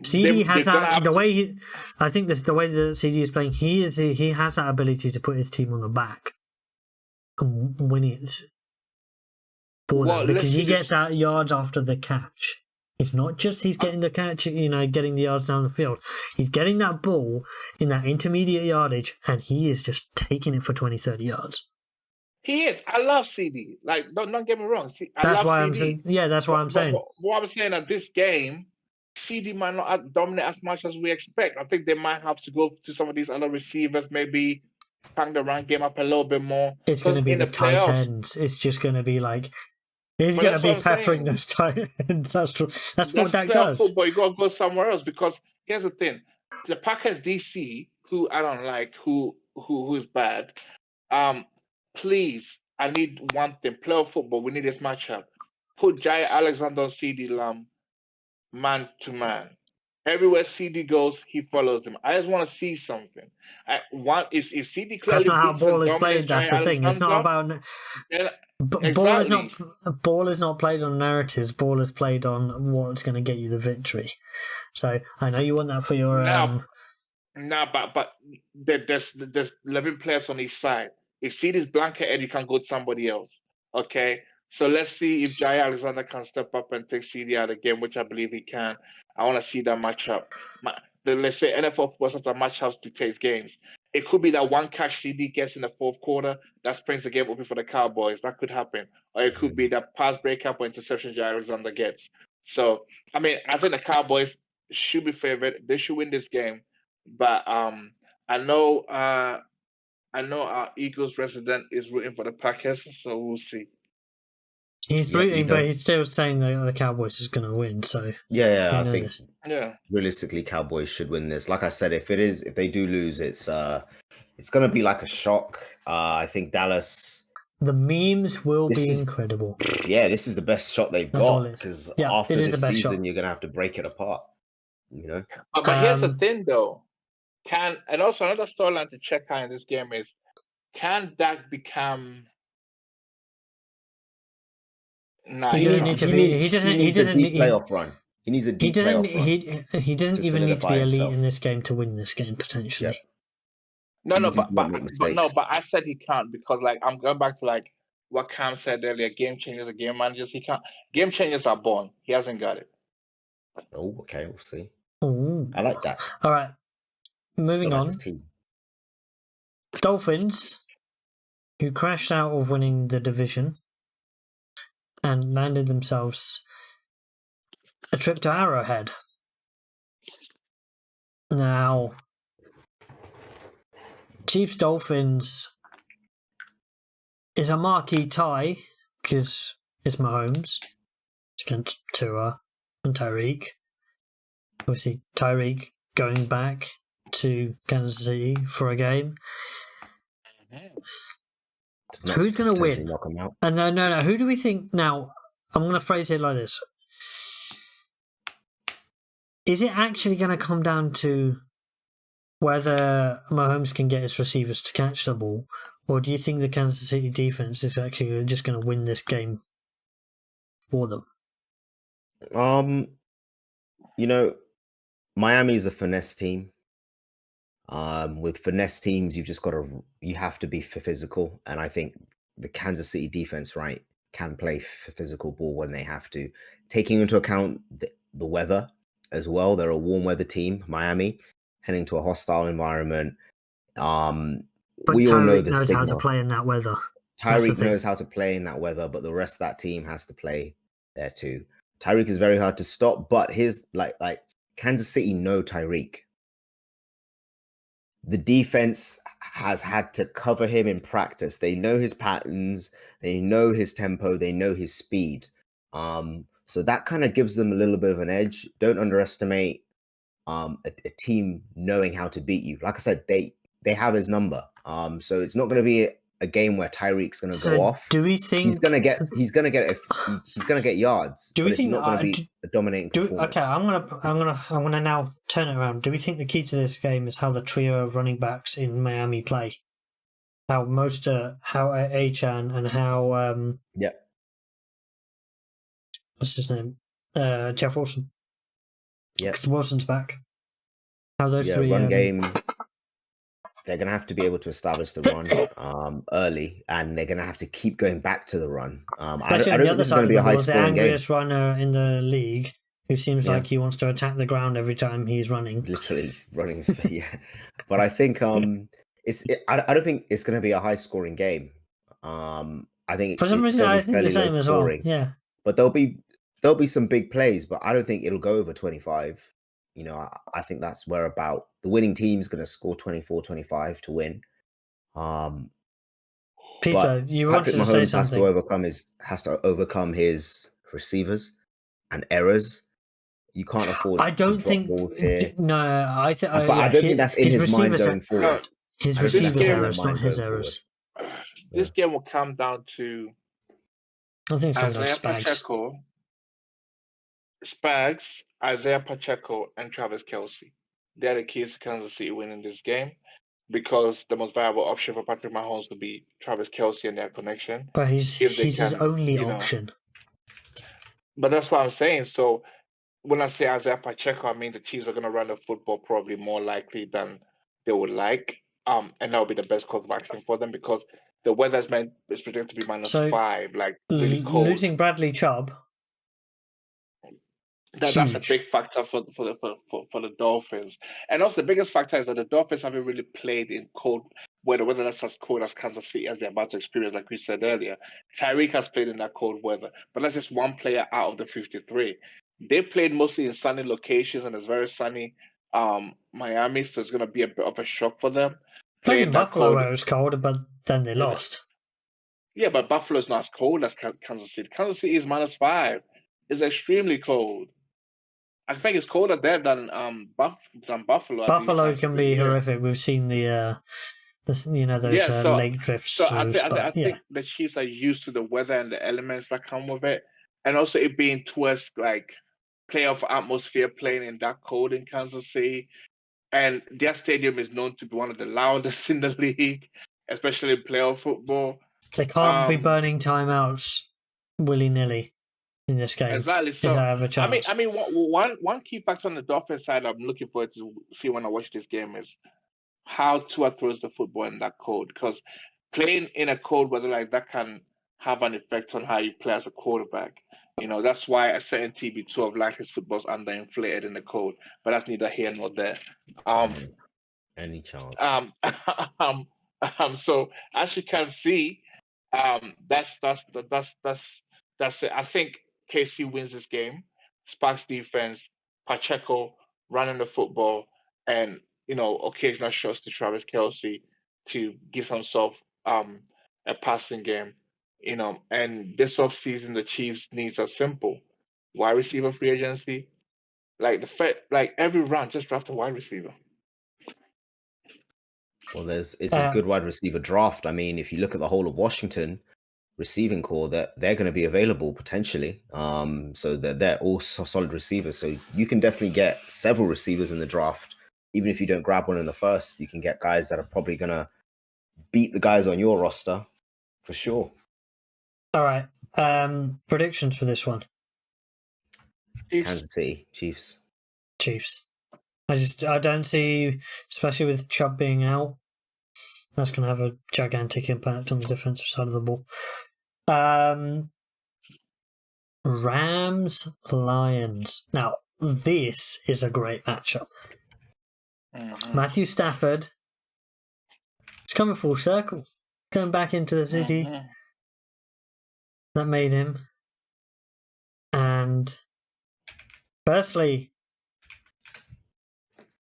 CD has that the way I think that's the way that CD is playing. He has that ability to put his team on the back and win it for them because he gets out yards after the catch. It's not just he's getting the catch, getting the yards down the field. He's getting that ball in that intermediate yardage, and he is just taking it for 20, 30 yards. He is. I love CD. Like, don't get me wrong. That's why I'm saying. Yeah, that's why I'm saying. What I'm saying at this game, CD might not dominate as much as we expect. I think they might have to go to some of these other receivers, maybe hang the run game up a little bit more. It's going to be the tight ends. It's just going to be like. He's going to be peppering those tight ends. That's what Dak does. Football, you got to go somewhere else because here's the thing: the Packers DC, who I don't like, who's bad. Please, I need one thing: playoff football. We need this matchup. Put Jair Alexander on CD Lamb, man to man. Everywhere CD goes, he follows him. I just want to see something. If CD clearly that's not how ball is played. That's the thing. It's not about. Ball is not played on narratives. Ball is played on what's going to get you the victory. So I know you want that for your. But there's 11 players on each side. If CD's blanketed, you can go to somebody else. Okay, so let's see if Jair Alexander can step up and take CD out of the game, which I believe he can. I want to see that matchup. Let's say NFL football sometimes matchups dictates games. It could be that one catch CD gets in the fourth quarter that springs the game open for the Cowboys. That could happen. Or it could be that pass breakup or interception Jair Alexander gets. So, I mean, I think the Cowboys should be favored. They should win this game. But I know our Eagles resident is rooting for the Packers, so we'll see. He's rooting, but he's still saying that the Cowboys is going to win. So I think realistically, Cowboys should win this. Like I said, if they do lose, it's going to be like a shock. I think Dallas. The memes will be incredible. Yeah, this is the best shot they've got because after this season, you're going to have to break it apart. But here's the thing, though. And also another storyline to check out in this game is, can Dak become? He doesn't need to be. He doesn't need a playoff run. He needs a deep playoff run. He doesn't even need to be elite in this game to win this game potentially. Yeah. No, but I said he can't because I'm going back to what Cam said earlier, game changers are game managers. He can't. Game changers are born. He hasn't got it. Oh, okay, we'll see. Ooh. I like that. All right, moving Still like on. his team. Dolphins, who crashed out of winning the division and landed themselves a trip to Arrowhead. Now, Chiefs-Dolphins is a marquee tie because it's Mahomes. It's against Tua and Tyreek. Obviously, Tyreek going back to Kansas City for a game. Who's going to win? Knock him out. No. Who do we think? Now, I'm going to phrase it like this. Is it actually going to come down to whether Mahomes can get his receivers to catch the ball, or do you think the Kansas City defense is actually just going to win this game for them? Miami's a finesse team. With finesse teams, you have to be physical, and I think the Kansas City defense, right, can play physical ball when they have to, taking into account the weather as well. They're a warm weather team, Miami, heading to a hostile environment. But we all know Tyreek the knows stigma. how to play in that weather. Tyreek knows how to play in that weather, but the rest of that team has to play there too. Tyreek is very hard to stop, but his like Kansas City know Tyreek. The defense has had to cover him in practice. They know his patterns, they know his tempo, they know his speed. So that kind of gives them a little bit of an edge. Don't underestimate a team knowing how to beat you. Like I said, they have his number. So it's not going to be a game where Tyreek's going to go off. Do we think he's going to get yards? Do we think it's not going to be a dominating performance? Okay, I'm gonna now turn it around. Do we think the key to this game is how the trio of running backs in Miami play? How Mostert, how Achane, and how what's his name? Jeff Wilson. Yeah, because Wilson's back. How those three run game. They're going to have to be able to establish the run early, and they're going to have to keep going back to the run. I don't think this is going to be a high-scoring game. The angriest runner in the league, who seems like he wants to attack the ground every time he's running. Literally, he's running. But I think I don't think it's going to be a high-scoring game. I think for some reason I think the same as well. Yeah, but there'll be some big plays, but I don't think it'll go over 25. I think that's where about the winning team's going to score 24-25 to win. Peter, you wanted to say something. Has to overcome his receivers and errors. You can't afford. I don't think. No, I think. But I don't think that's in his mind going forward. His receivers' errors, not his errors. This game will come down to. I think it's going to Spags. Spags, Isaiah Pacheco, and Travis Kelce. They're the keys to Kansas City winning this game, because the most viable option for Patrick Mahomes would be Travis Kelce and their connection. But he's his only option. But that's what I'm saying. So when I say Isaiah Pacheco, I mean the Chiefs are going to run the football probably more likely than they would like. And that would be the best course of action for them, because the weather is predicted to be -5, like really cold. Losing Bradley Chubb. That's a big factor for the Dolphins. And also the biggest factor is that the Dolphins haven't really played in cold weather, whether that's as cold as Kansas City as they're about to experience, like we said earlier. Tyreek has played in that cold weather, but that's just one player out of the 53. They played mostly in sunny locations, and it's very sunny Miami, so it's going to be a bit of a shock for them. Played in Buffalo where it was cold, but then they lost. Yeah, but Buffalo's not as cold as Kansas City. Kansas City is -5. It's extremely cold. I think it's colder there than Buffalo. Buffalo can be horrific. We've seen those lake drifts. So I think the Chiefs are used to the weather and the elements that come with it, and also it being towards like playoff atmosphere, playing in that cold in Kansas City, and their stadium is known to be one of the loudest in the league, especially in playoff football. They can't be burning timeouts willy-nilly in this game. Exactly. So, if I have a chance. I mean, one key factor on the Dolphins side I'm looking forward to see when I watch this game is how Tua throws the football in that cold. Because playing in a cold weather like that can have an effect on how you play as a quarterback. That's why a certain TB12 like his football's underinflated in the code, but that's neither here nor there. Any chance? So as you can see, that's it. I think KC wins this game. Sparks defense, Pacheco running the football, and occasional shots to Travis Kelce to give himself a passing game. And this offseason the Chiefs' needs are simple: wide receiver free agency. Like every round, just draft a wide receiver. Well, it's a good wide receiver draft. I mean, if you look at the whole of Washington receiving core, that they're going to be available potentially. So they're all solid receivers. So you can definitely get several receivers in the draft. Even if you don't grab one in the first, you can get guys that are probably going to beat the guys on your roster for sure. All right. Predictions for this one. Kansas City Chiefs. I don't see, especially with Chubb being out, that's going to have a gigantic impact on the defensive side of the ball. Rams, Lions. Now, this is a great matchup. Mm-hmm. Matthew Stafford is coming full circle, going back into the city that made him. And firstly,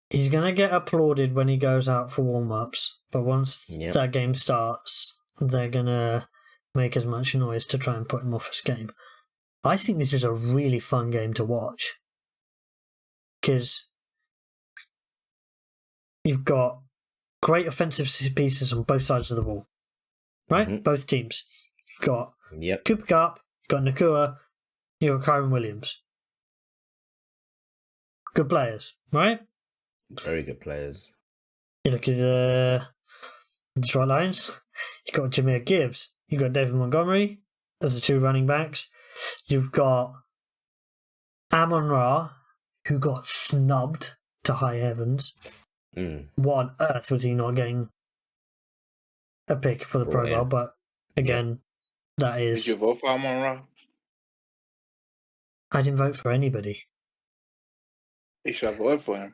he's going to get applauded when he goes out for warm-ups, but once that game starts, they're going to make as much noise to try and put him off his game. I think this is a really fun game to watch because you've got great offensive pieces on both sides of the ball, right? Mm-hmm. Both teams. You've got Cooper Kupp, you've got Nakua, you've got Kyren Williams. Good players, right? Very good players. You look at the Detroit Lions, you've got Jahmyr Gibbs, you've got David Montgomery as the two running backs. You've got Amon-Ra, who got snubbed to high heavens. What on earth was he not getting a pick for the Pro Bowl? But again, that is... Did you vote for Amon-Ra? I didn't vote for anybody. You should have voted for him.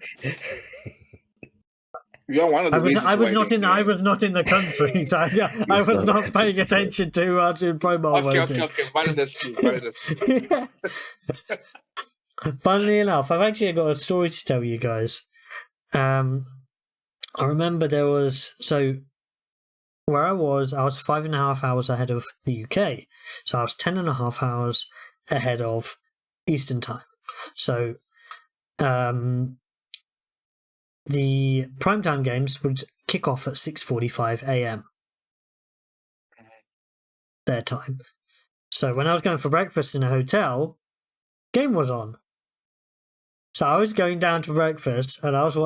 I was not in the country, so I was not paying attention to Pro Bowl voting. Okay. Funnily enough, I've actually got a story to tell you guys. I remember there was... So, where I was 5.5 hours ahead of the UK. So I was 10.5 hours ahead of Eastern Time. So, the primetime games would kick off at 6:45 a.m. their time. So when I was going for breakfast in a hotel, game was on. So I was going down to breakfast, and I was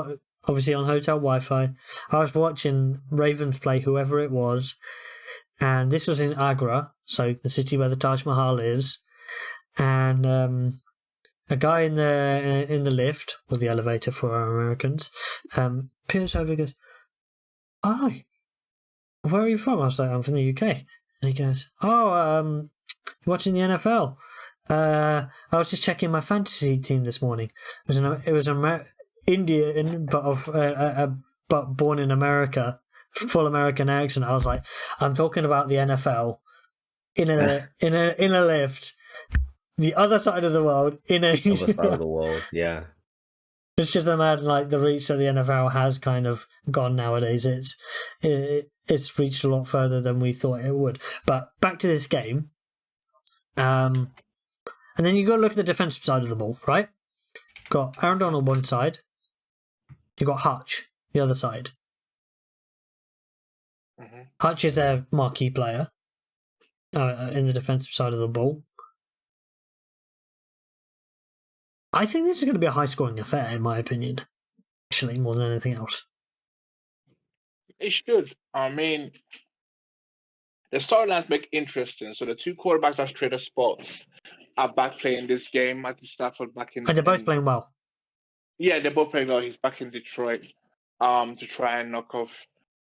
obviously on hotel Wi-Fi. I was watching Ravens play whoever it was, and this was in Agra, so the city where the Taj Mahal is, and a guy in the lift, or the elevator for our Americans, peers over and goes, "Hi, where are you from?" I was like, "I'm from the UK." And he goes, "Oh, watching the NFL. I was just checking my fantasy team this morning. It was Indian, but born in America, full American accent." I was like, "I'm talking about the NFL in a lift." The other side of the world other side of the world, yeah. It's just imagine like the reach that the NFL has kind of gone nowadays. It's reached a lot further than we thought it would. But back to this game, and then you got to look at the defensive side of the ball, right? You've got Aaron Donald one side, you've got Hutch the other side. Mm-hmm. Hutch is their marquee player in the defensive side of the ball. I think this is going to be a high-scoring affair, in my opinion. Actually, more than anything else. It should. I mean, the storylines make interesting. So the two quarterbacks that traded spots are back playing this game. Matthew Stafford back in... And they're both playing well. Yeah, they're both playing well. He's back in Detroit to try and knock off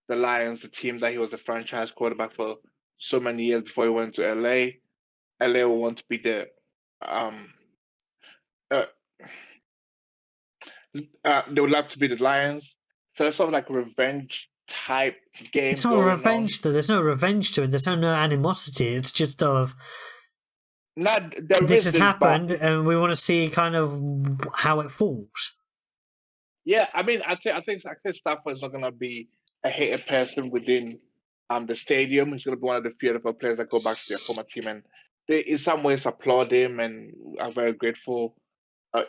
the Lions, the team that he was the franchise quarterback for so many years before he went to LA. LA will want to be the uh, they would love to be the Lions. So it's sort of like a revenge type game. It's not revenge though. There's no revenge to it. There's no animosity. It's just this has happened, and we want to see kind of how it falls. Yeah, I mean, I think Stafford's not gonna be a hated person within the stadium. He's gonna be one of the few NFL players that go back to their former team, and they, in some ways, applaud him and are very grateful.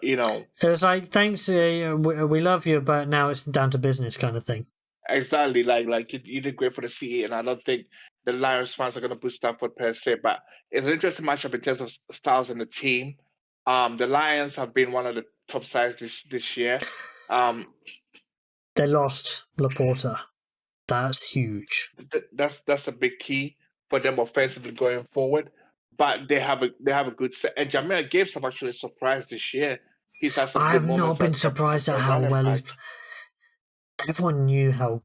It was like, thanks, we love you, but now it's down to business, kind of thing. Exactly, like you did great for the CE, and I don't think the Lions fans are gonna put Stafford per se, but it's an interesting matchup in terms of styles in the team. The Lions have been one of the top sides this year. They lost Laporta. That's huge. That's a big key for them offensively going forward. But they have a good set. And Jahmyr Gibbs have actually surprised this year. He's had some. I've not been surprised at how well he's. Everyone knew how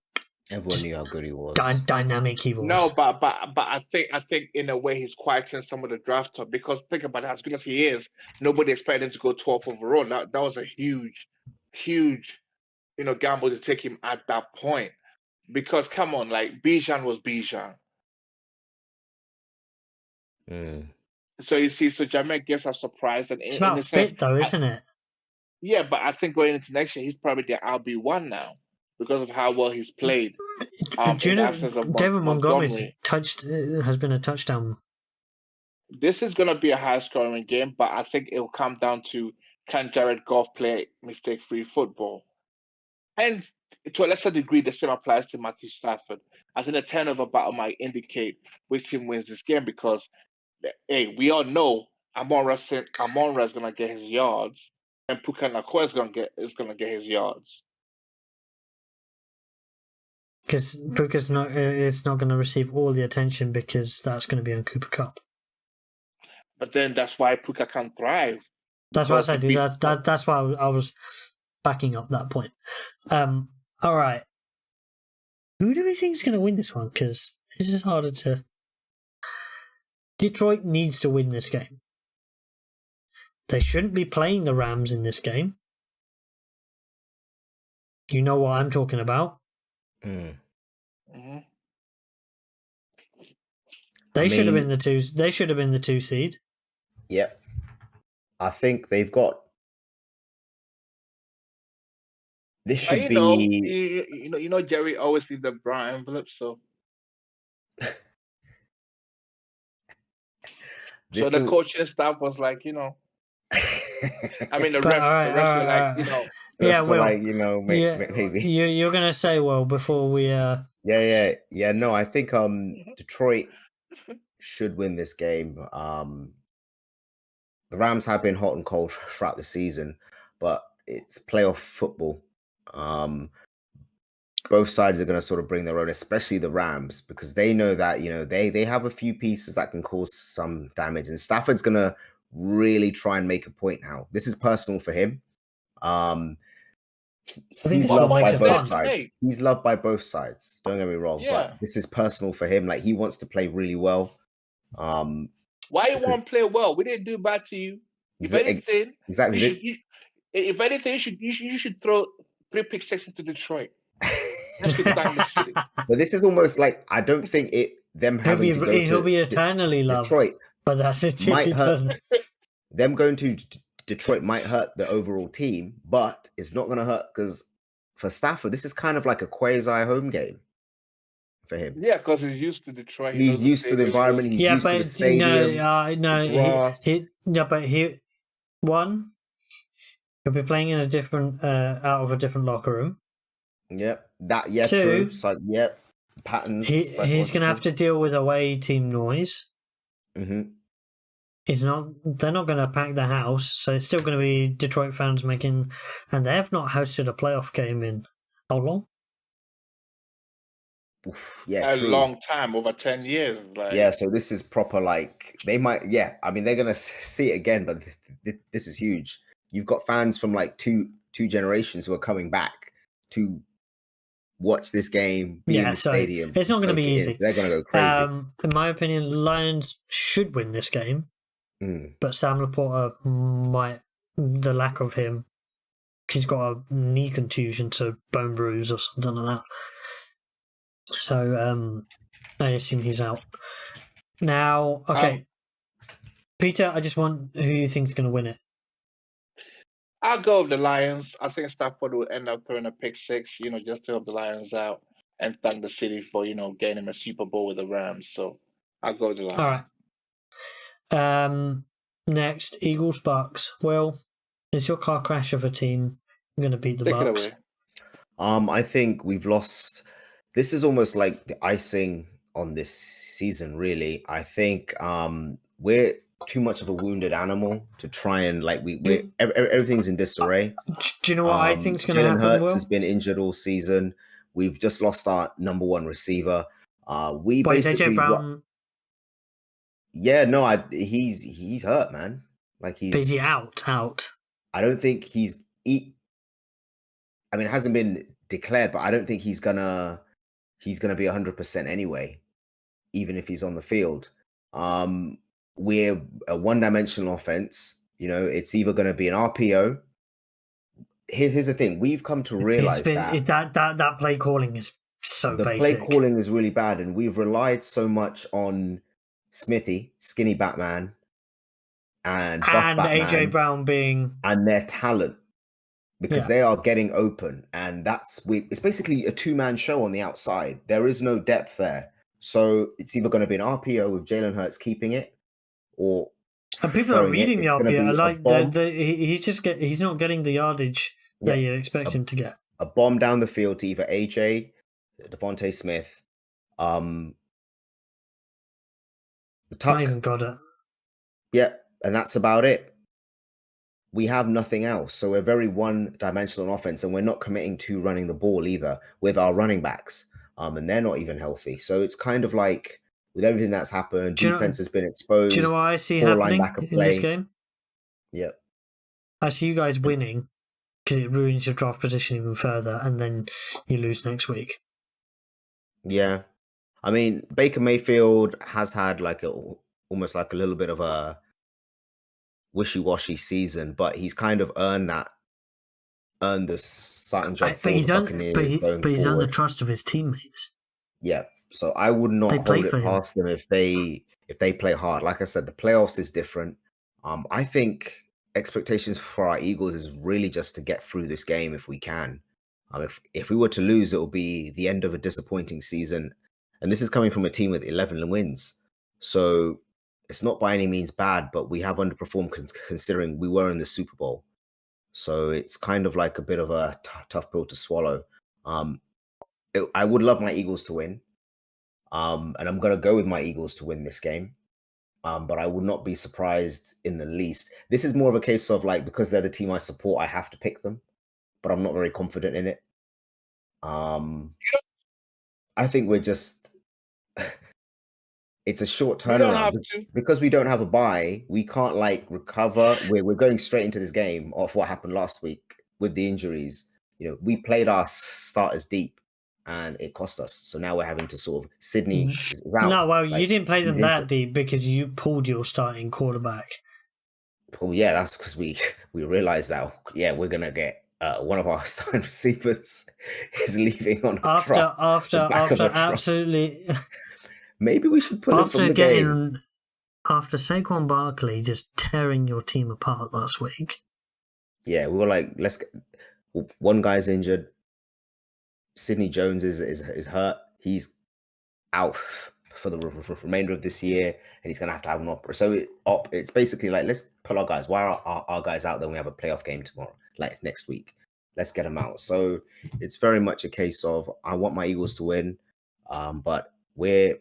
good he was. Dynamic he was. No, but I think in a way he's quieting some of the draft top, because think about it, as good as he is, nobody expected him to go 12th overall. That was a huge gamble to take him at that point. Because come on, like Bijan was Bijan. So you see, Jahmyr Gibbs are surprised, and it's about fit though, isn't it? Yeah, but I think going into next year, he's probably the RB1 now because of how well he's played. Do you know David Montgomery's has been a touchdown? This is going to be a high-scoring game, but I think it'll come down to, can Jared Goff play mistake-free football? And to a lesser degree, the same applies to Matthew Stafford. As in, a turnover battle might indicate which team wins this game, because, hey, we all know Amon-Ra is going to get his yards, and Puka Nacua is going to get his yards. Because Puka's it's not going to receive all the attention, because that's going to be on Cooper Kupp. But then that's why Puka can't thrive. That's what I said. That's why I was backing up that point. All right. Who do we think is going to win this one? Because this is harder to... Detroit needs to win this game. They shouldn't be playing the Rams in this game. You know what I'm talking about. Mm-hmm. They should have been the two. They should have been the 2 seed. Yep. I think they've got. This should be. You know, Jerry always leaves the brown envelope, so. So the coaching staff was like, I mean, the refs were like, Yeah, well, like, maybe. You're gonna say, well, before we. Yeah. No, I think Detroit should win this game. The Rams have been hot and cold throughout the season, but it's playoff football. Both sides are going to sort of bring their own, especially the Rams, because they know that, they have a few pieces that can cause some damage, and Stafford's going to really try and make a point now. This is personal for him. He's loved by both sides. He's loved by both sides. Don't get me wrong, but this is personal for him. Like, he wants to play really well. Why you want to play well? We didn't do bad to you. If anything, exactly. If anything, you should throw 3 pick sixes to Detroit. But this is almost like, I don't think them having to go to he'll be eternally loved. Detroit, but that's it. Might hurt. Them going to Detroit might hurt the overall team, but it's not going to hurt, because for Stafford, this is kind of like a quasi home game for him. Yeah, because he's used to Detroit. He's used to the environment. He's used to the stadium. He'll be playing in a different, out of a different locker room. Yep. True. So, patterns. He's going to have to deal with away team noise. Mm-hmm. They're not going to pack the house, so it's still going to be Detroit fans making, and they have not hosted a playoff game in how long? A long time, over 10 years. Yeah, so this is proper, like, they might, I mean, they're going to see it again, but this is huge. You've got fans from like two generations who are coming back to watch this game, be in the stadium. It's not going to be easy. They're going to go crazy. In my opinion, Lions should win this game, but Sam Laporta might, the lack of him, he's got a knee contusion to bone bruise or something like that. So I assume he's out. Now, okay. Peter, I just want who you think is going to win it. I'll go with the Lions. I think Stafford will end up throwing a pick six, just to help the Lions out and thank the city for, gaining a Super Bowl with the Rams. So I'll go with the Lions. All right. Next, Eagles Bucks. Will, is your car crash of a team going to beat the Bucks? Take it away. I think we've lost. This is almost like the icing on this season, really. I think we're too much of a wounded animal to try and everything's in disarray. Do you know what I think is going to happen? Jalen Hurts has been injured all season. We've just lost our number one receiver. Basically, AJ Brown. He's hurt, man. Is he out? I don't think he's. It hasn't been declared, but I don't think he's gonna be 100% anyway, even if he's on the field. We're a one-dimensional offense. It's either going to be an RPO. Here's the thing: we've come to realize that play calling is so basic. The play calling is really bad, and we've relied so much on Smithy, Skinny Batman, and Buff Batman, AJ Brown and their talent, because they are getting open, and it's basically a two-man show on the outside. There is no depth there, so it's either going to be an RPO with Jalen Hurts keeping it. And people are reading the RPO. He's not getting the yardage that you expect him to get. A bomb down the field to either AJ, Devontae Smith, Not even got it. Yeah, and that's about it. We have nothing else, so we're very one-dimensional offense, and we're not committing to running the ball either with our running backs, and they're not even healthy. So it's kind of like, with everything that's happened, defense has been exposed. Do you know what I see happening in this game? Yeah. I see you guys winning because it ruins your draft position even further, and then you lose next week. Yeah. Baker Mayfield has had almost like a little bit of a wishy-washy season, but he's kind of earned the starting job for the Buccaneers. But he's earned the trust of his teammates. Yeah. So I would not hold it past them if they play hard. Like I said, the playoffs is different. I think expectations for our Eagles is really just to get through this game if we can. If we were to lose, it will be the end of a disappointing season. And this is coming from a team with 11 wins. So it's not by any means bad, but we have underperformed considering we were in the Super Bowl. So it's kind of like a bit of a tough pill to swallow. I would love my Eagles to win. And I'm going to go with my Eagles to win this game. But I would not be surprised in the least. This is more of a case of because they're the team I support, I have to pick them, but I'm not very confident in it. I think we're just, it's a short turnaround because we don't have a bye. We can't recover. We're going straight into this game off what happened last week with the injuries. We played our starters deep, and it cost us. So now we're having to sort of Sydney is out. No, well, you didn't play them that deep because you pulled your starting quarterback. Well, yeah, that's because we realized that we're gonna get one of our starting receivers is leaving on a truck. After absolutely. Maybe we should put him from the game. After Saquon Barkley just tearing your team apart last week. Yeah, we were let's get one guy's injured. Sidney Jones is hurt. He's out for the remainder of this year, and he's going to have an opera. So it's basically let's pull our guys. Why are our guys out? Then we have a playoff game tomorrow, next week. Let's get them out. So it's very much a case of I want my Eagles to win, but we're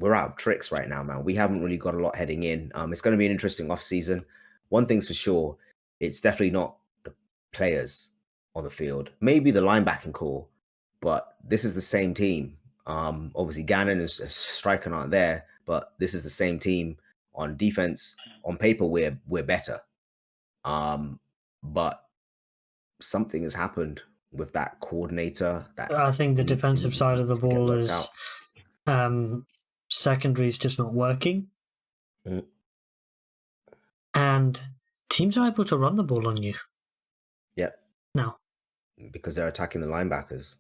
out of tricks right now, man. We haven't really got a lot heading in. It's going to be an interesting off season. One thing's for sure, it's definitely not the players on the field, maybe the linebacking core, but this is the same team. Obviously Gannon and Stryker aren't there, but this is the same team. On defense, on paper, we're better. But something has happened with that coordinator. I think the defensive side of the ball is secondary is just not working. And teams are able to run the ball on you. Yep. Now. Because they're attacking the linebackers.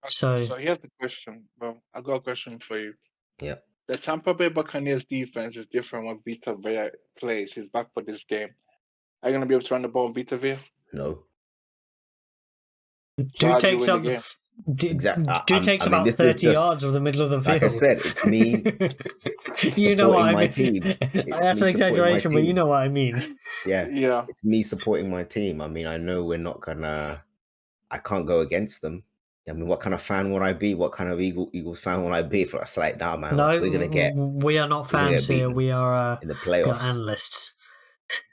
So here's the question. Well, I got a question for you. Yep. The Tampa Bay Buccaneers defense is different when Vita Vea plays. He's back for this game. Are you going to be able to run the ball with Vita Vea? No. Dude takes up about 30 yards of the middle of the field. Like I said, it's me you know what I mean. Team. That's an exaggeration, but you know what I mean. Yeah. It's me supporting my team. I mean, I know we're not gonna. I can't go against them. I mean, what kind of fan would I be? What kind of Eagles fan would I be if I was like, nah, man, no, we're gonna get. We are not fans here. We are in the playoffs. Analysts.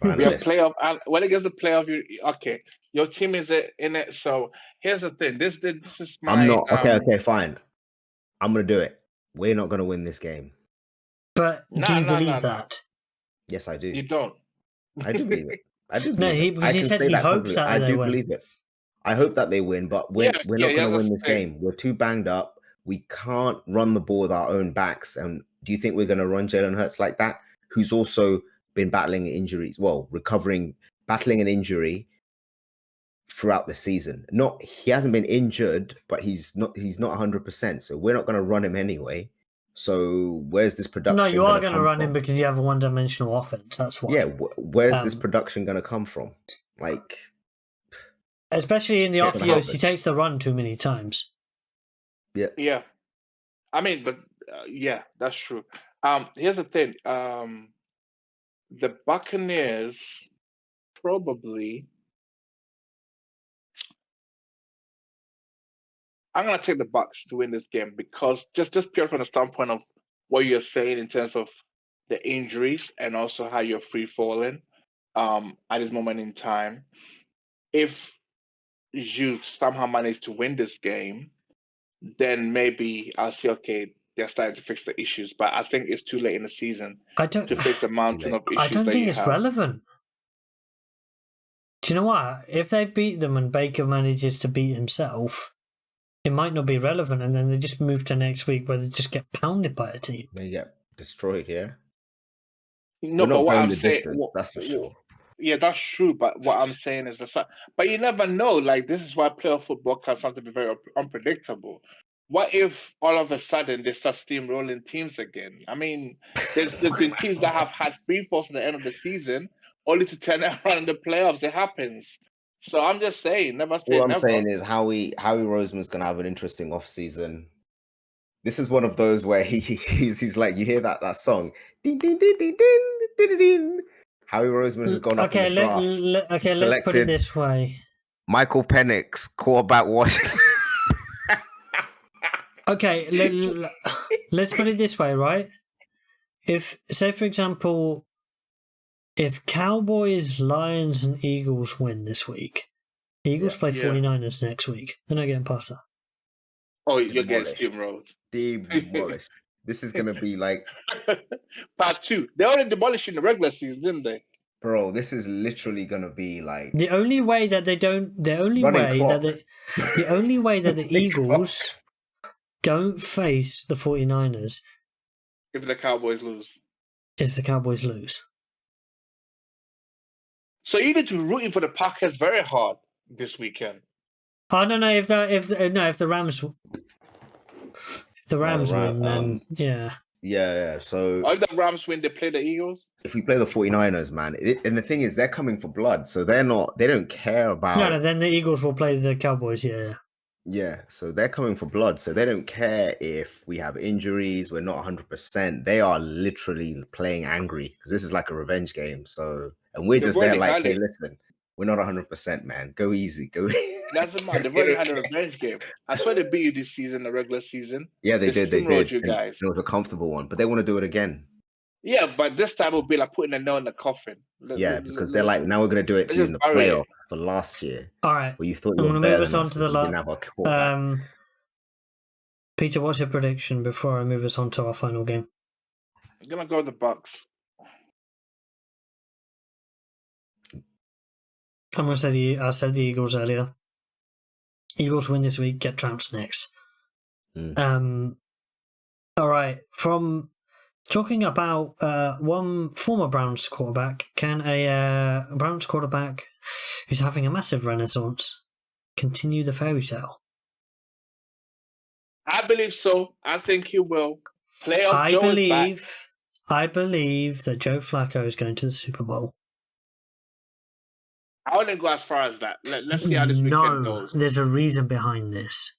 We are playoff. When it gets the playoff, okay. Your team is in it. So here's the thing. This is my. I'm not okay. Fine. I'm gonna do it. We're not gonna win this game. But do you believe that? Yes, I do. You don't. I do believe it. I do. Because he said he hopes that I do believe it. I hope that they win, but we're not going to win this game. We're too banged up. We can't run the ball with our own backs. And do you think we're going to run Jalen Hurts like that? Who's also been battling injuries? Well, battling an injury throughout the season. He hasn't been injured, but he's not 100%. So we're not going to run him anyway. So where's this production? No, you are going to run him because you have a one-dimensional offense. That's why. Yeah, where's this production going to come from? Like, especially in the RPOs, he takes the run too many times. Yeah. Yeah. I mean, but yeah, that's true. Here's the thing. The Buccaneers probably. I'm gonna take the Bucs to win this game because just pure from the standpoint of what you're saying in terms of the injuries and also how you're free falling at this moment in time. If you somehow manage to win this game, then maybe I'll say, okay, they're starting to fix the issues. But I think it's too late in the season to fix the mountain of issues. I don't think it's relevant. Do you know what? If they beat them and Baker manages to beat himself, it might not be relevant, and then they just move to next week where they just get pounded by a team. They get destroyed, yeah? No, but what I'm saying... that's for sure. Yeah, that's true, but what I'm saying is but you never know. Like, this is why playoff football can something be very unpredictable. What if all of a sudden they start steamrolling teams again? I mean, there's been teams that have had free falls at the end of the season, only to turn it around in the playoffs. It happens. So I'm just saying, never say never. What I'm saying is Howie Roseman's gonna have an interesting off season. This is one of those where he's like, you hear that song, ding ding ding ding ding ding ding. Howie Roseman has gone up in the draft. Let's put it this way. Michael Penix, quarterback Washington. Okay, let's put it this way, right? If, say, for example, if Cowboys, Lions, and Eagles win this week, the Eagles play 49ers next week. They're not getting past that. Oh, you're getting steamrolled. Demolished. This is going to be like... Part 2. They already demolished in the regular season, didn't they? Bro, this is literally going to be like... The only way that the Eagles don't face the 49ers... If the Cowboys lose. So you need to be rooting for the Packers very hard this weekend. Oh no! If the Rams win, then yeah. So if the Rams win, they play the Eagles. If we play the 49ers, man, and the thing is, they're coming for blood, so they don't care about. No, then the Eagles will play the Cowboys. Yeah, so they're coming for blood, so they don't care if we have injuries. We're not 100%. They are literally playing angry because this is like a revenge game. So, and we're just there like, hey, listen, we're not 100%, man. Go easy, go easy. Doesn't matter. They've already had a revenge game. I swear they beat you this season, the regular season. Yeah, they did. They did. You guys. It was a comfortable one, but they want to do it again. Yeah, but this time it'll be like putting a nail in the coffin. Because they're like, now we're going to do it to you in the playoffs for last year. All right. Where you thought I'm going to move us on to the last. Peter, what's your prediction before I move us on to our final game? I'm going to go with the Bucs. I'm going to say I said the Eagles earlier. Eagles win this week, get trounced next. Mm. All right. From talking about one former Browns quarterback, can a Browns quarterback who's having a massive renaissance continue the fairy tale? I believe so. I think he will. Playoff Joe is back. I believe that Joe Flacco is going to the Super Bowl. I wouldn't go as far as that. Let's see how this weekend goes. No, there's a reason behind this.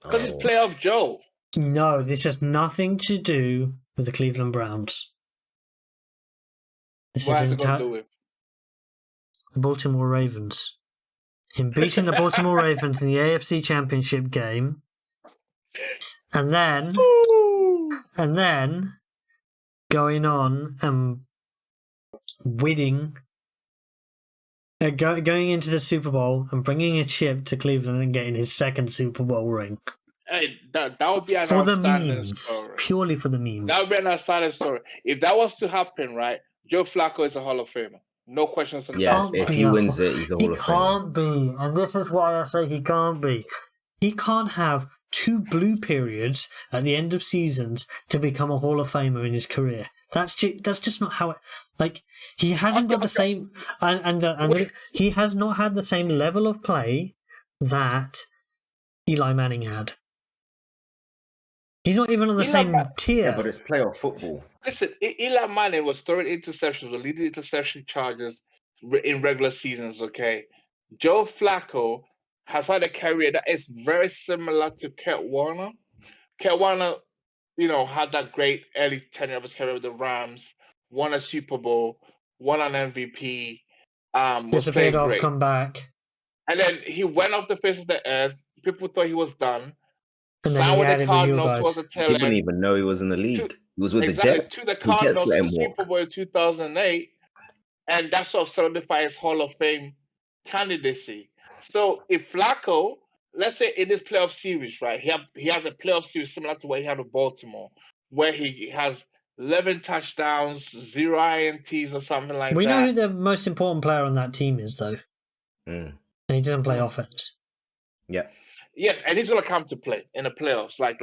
Because it's Playoff Joe. No, this has nothing to do with the Cleveland Browns. What has it got to do with? The Baltimore Ravens. Him beating the Baltimore Ravens in the AFC Championship game. And then going on and winning, going into the Super Bowl and bringing a chip to Cleveland and getting his second Super Bowl ring. Hey, that would be an for the outstanding memes, story. Purely for the memes. That would be an outstanding story. If that was to happen, right, Joe Flacco is a Hall of Famer. No questions on that. Yeah, if he wins it, he's a Hall of Famer. He can't be, and this is why I say he can't be. He can't have 2 blue periods at the end of seasons to become a Hall of Famer in his career. That's just not how it. Like, he hasn't got the same, and he has not had the same level of play that Eli Manning had. He's not even on the same tier. Yeah, but it's playoff football. Listen, Eli Manning was throwing interceptions, was leading interception charges in regular seasons, okay? Joe Flacco has had a career that is very similar to Kurt Warner. Kurt Warner, had that great early tenure of his career with the Rams, won a Super Bowl, won an MVP, disappeared off, come back. And then he went off the face of the earth. People thought he was done. And then he had it with you guys. He didn't even know he was in the league. He was with the Jets. To the Cardinals in the Super Bowl in 2008. And that sort of solidified his Hall of Fame candidacy. So if Flacco, let's say in this playoff series, right, he has a playoff series similar to what he had with Baltimore, where he has 11 touchdowns, 0 INTs or something like that. We know who the most important player on that team is, though. Mm. And he doesn't play offense. Yeah. Yes, and he's gonna come to play in the playoffs. Like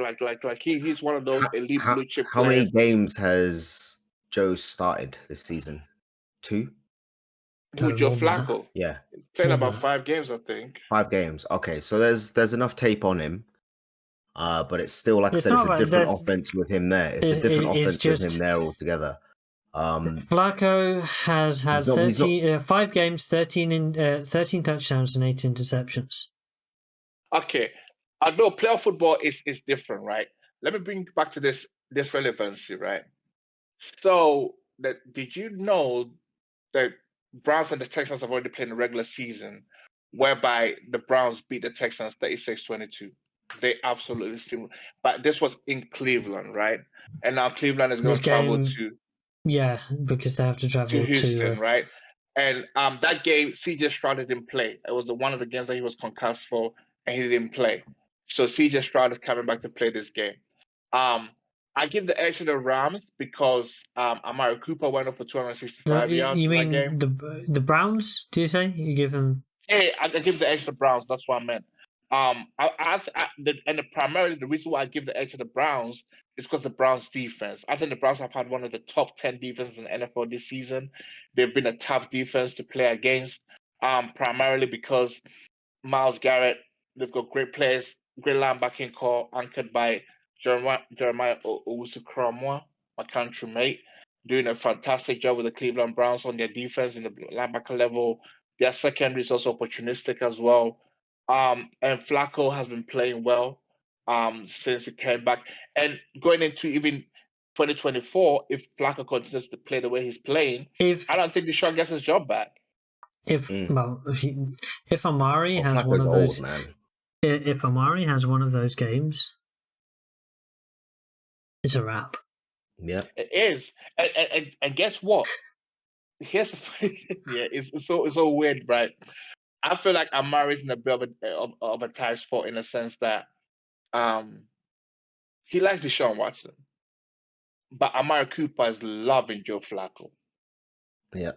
he's one of those elite blue chip players. How many games has Joe started this season? 2? With Joe Flacco? Yeah. Played about 5 games, I think. 5 games. Okay, so there's enough tape on him. But it's still, like I said, it's a different offense with him there. It's a different offense with him there altogether. Flacco has had 5 games, 13 touchdowns and 8 interceptions. Okay, I know playoff football is different, right? Let me bring back to this relevancy, right? So, did you know that Browns and the Texans have already played in the regular season, whereby the Browns beat the Texans 36-22? They absolutely still, but this was in Cleveland, right? And now Cleveland is going to travel to. Yeah, because they have to travel to Houston, right? And that game, CJ Stroud didn't play. It was one of the games that he was concussed for, and he didn't play. So CJ Stroud is coming back to play this game. I give the edge to the Rams because Amari Cooper went up for 265 yards. You mean that game. The Browns? Do you say you give him? Hey, I give the edge to the Browns. That's what I meant. Primarily the reason why I give the edge to the Browns is because the Browns defense. I think the Browns have had one of the top 10 defenses in the NFL this season. They've been a tough defense to play against, primarily because Myles Garrett. They've got great players, great linebacking core anchored by Jeremiah Owusu-Koramoah, my country-mate, doing a fantastic job with the Cleveland Browns on their defense in the linebacker level. Their secondary is also opportunistic as well. And Flacco has been playing well since he came back. And going into even 2024, if Flacco continues to play the way he's playing, I don't think Deshaun gets his job back. If Amari has one of those, if Amari has one of those games, it's a wrap. Yeah, it is. And guess what? Here's the it's so weird, right? I feel like Amari's in a bit of a tight spot in the sense that he likes Deshaun Watson, but Amari Cooper is loving Joe Flacco. Yeah,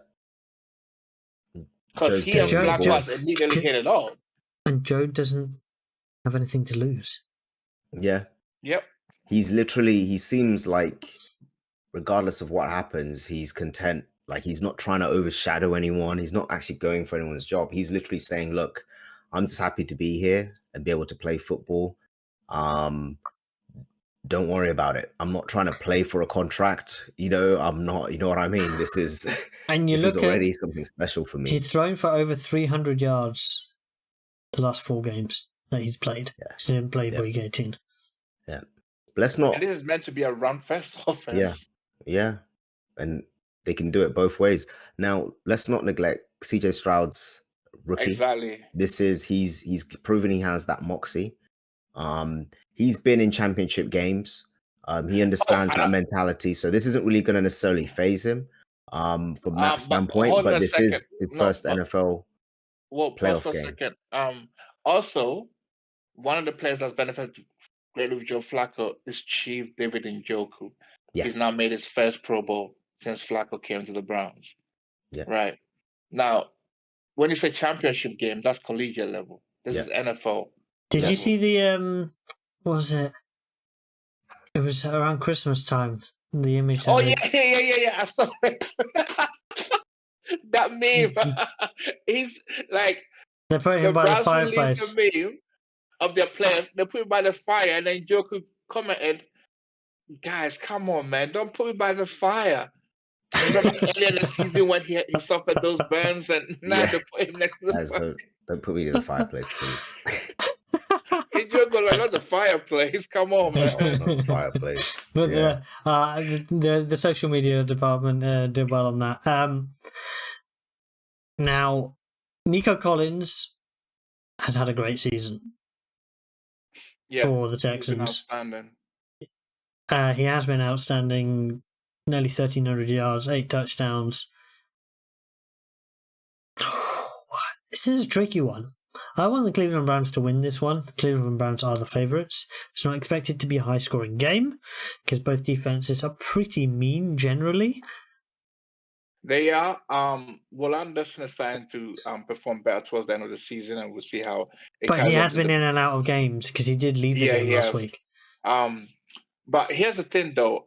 because he and Flacco immediately hit it off. And Joe doesn't have anything to lose. Yeah. Yep. He seems like, regardless of what happens, he's content. Like, he's not trying to overshadow anyone. He's not actually going for anyone's job. He's literally saying, look, I'm just happy to be here and be able to play football. Don't worry about it. I'm not trying to play for a contract. I'm not, you know what I mean? This is, and this is already something special for me. He's thrown for over 300 yards the last 4 games that he's played. Yeah. He didn't play week 18. Yeah. But let's not. And this is meant to be a run-fest offense. Yeah. Yeah. And they can do it both ways. Now, let's not neglect CJ Stroud's rookie. Exactly. He's proven he has that moxie. He's been in championship games. He understands that mentality. So this isn't really going to necessarily phase him from that standpoint. But this is his first NFL playoff game. Second. Also, one of the players that's benefited greatly with Joe Flacco is Chief David Njoku. Yeah. He's now made his first Pro Bowl since Flacco came to the Browns. Yeah. Right. Now, when you say championship game, that's collegiate level. This is NFL. Did you see the what was it? It was around Christmas time. The image. Oh yeah. I saw it. That meme. He's like, they're putting him by the fireplace. The meme of their players. They put him by the fire, and then Joku commented, "Guys, come on, man! Don't put me by the fire." Remember earlier in the season when he suffered those burns, and now they put him next to the fire. Don't put me in the fireplace, please. Joku, like, not the fireplace. Come on, man. Not the fireplace. But the social media department did well on that. Now, Nico Collins has had a great season for the Texans. He has been outstanding. Nearly 1,300 yards, 8 touchdowns. This is a tricky one. I want the Cleveland Browns to win this one. The Cleveland Browns are the favourites. It's not expected to be a high-scoring game because both defenses are pretty mean generally. They are. Will Anderson is starting to perform better towards the end of the season, and we'll see how. But he has been in and out of games because he did leave the game last week. But here's the thing, though.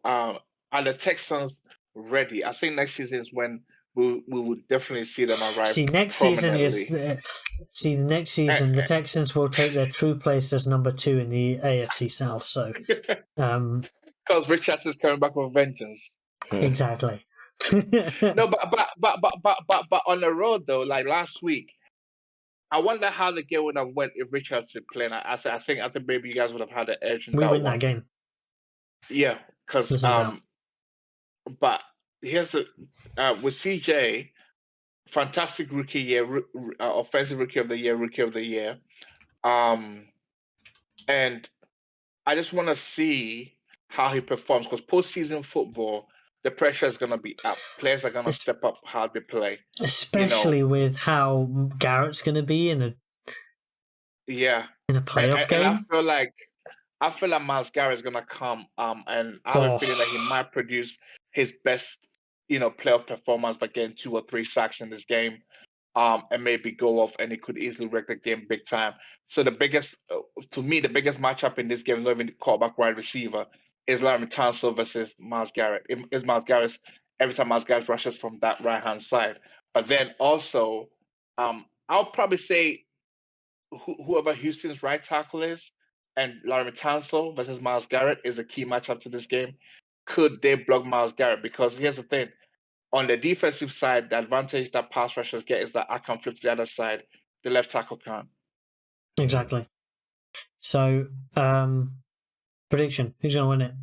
Are the Texans ready? I think next season is when we would definitely see them arrive. Next season the Texans will take their true place as number 2 in the AFC South. So, because Richards is coming back with vengeance. Exactly. No, but on the road though, like last week, I wonder how the game would have went if Richards had played. I think maybe you guys would have had an edge. We win that game. Yeah, because but here's the with CJ, fantastic rookie year, offensive rookie of the year, and I just want to see how he performs because postseason football, the pressure is going to be up. Players are going to step up how they play, especially with how Garrett's going to be in a playoff game. And I feel like Myles Garrett is going to come, and I have a feeling that he might produce his best, playoff performance, like getting 2 or 3 sacks in this game, and maybe go off, and he could easily wreck the game big time. So the biggest matchup in this game is not even quarterback wide receiver, is Larry Tunsil versus Myles Garrett. It's Myles Garrett every time Myles Garrett rushes from that right hand side. But then also, I'll probably say whoever Houston's right tackle is, and Larry Tunsil versus Myles Garrett is a key matchup to this game. Could they block Myles Garrett? Because here's the thing. On the defensive side, the advantage that pass rushers get is that I can flip to the other side. The left tackle can't. Exactly. So, prediction. Who's going to win it?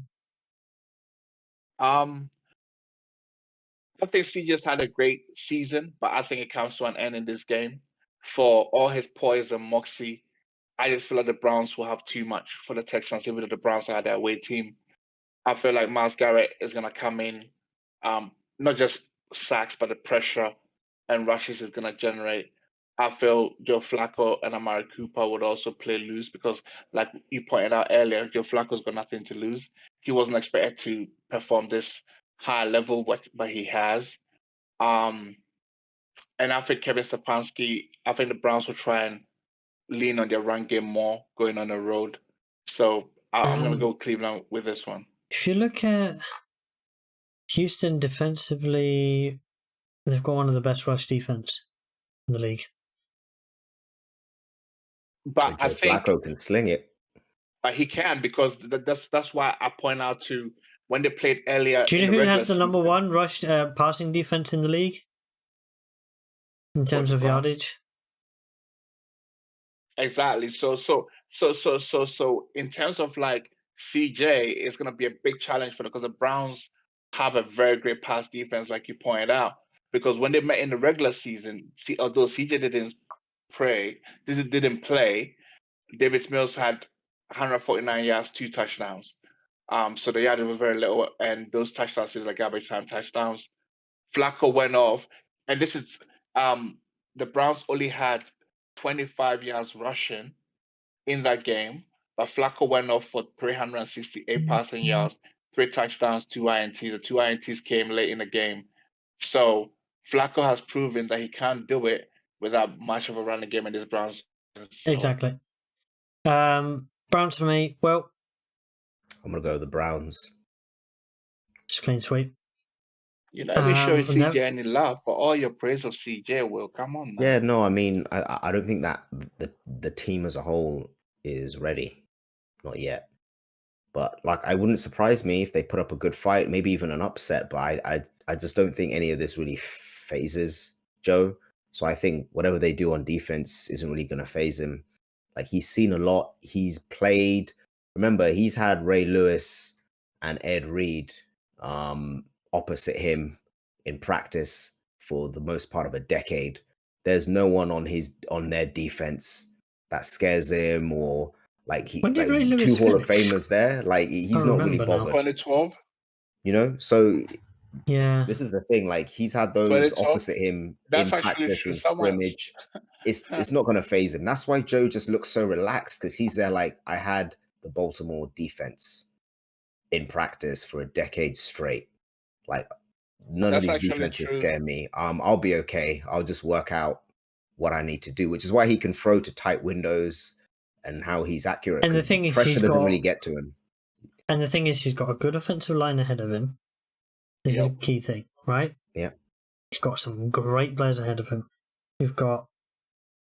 I think CJ's had a great season, but I think it comes to an end in this game. For all his poise and moxie, I just feel like the Browns will have too much for the Texans, even though the Browns are their away team. I feel like Myles Garrett is going to come in, not just sacks, but the pressure and rushes is going to generate. I feel Joe Flacco and Amari Cooper would also play loose because, like you pointed out earlier, Joe Flacco's got nothing to lose. He wasn't expected to perform this high level, but he has. And I think Kevin Stefanski, I think the Browns will try and lean on their run game more going on the road. So I'm going to go Cleveland with this one. If you look at Houston defensively, they've got one of the best rush defense in the league. But I think Flacco can sling it. But he can, because that's why I point out to when they played earlier. Do you know who has the number one rush passing defense in the league in terms of yardage? Exactly. So in terms of like CJ, it's going to be a big challenge for them, because the Browns have a very great pass defense, like you pointed out. Because when they met in the regular season, although CJ didn't play, Davis Mills had 149 yards, 2 touchdowns. So the yardage was very little, and those touchdowns is like garbage time touchdowns. Flacco went off, and this is the Browns only had 25 yards rushing in that game, but Flacco went off for 368 passing yards, 3 touchdowns, 2 INTs. The 2 INTs came late in the game. So Flacco has proven that he can't do it without much of a running game in this Browns. Exactly. Browns for me. Well, I'm gonna go with the Browns. It's a clean sweep. You're not even showing CJ any love, but all your praise of CJ will come on now. Yeah, no, I mean, I don't think that the team as a whole is ready, not yet. But like, I wouldn't surprise me if they put up a good fight, maybe even an upset. But I just don't think any of this really phases Joe. So I think whatever they do on defense isn't really going to phase him. Like, he's seen a lot. He's played. Remember, he's had Ray Lewis and Ed Reed opposite him in practice for the most part of a decade. There's no one on their defense that scares him, or like he's like 2 Hall of Famers there. Like, he's not really bothered. 2012. You know, so yeah, this is the thing. Like, he's had those opposite him in practice, in scrimmage. It's not going to phase him. That's why Joe just looks so relaxed, because he's there like, I had the Baltimore defense in practice for a decade straight. Like, none of these defenses scare me. I'll be okay. I'll just work out what I need to do, which is why he can throw to tight windows and how he's accurate. And the thing is, pressure doesn't really get to him. And the thing is, he's got a good offensive line ahead of him. This is a key thing, right? Yeah. He's got some great players ahead of him. You've got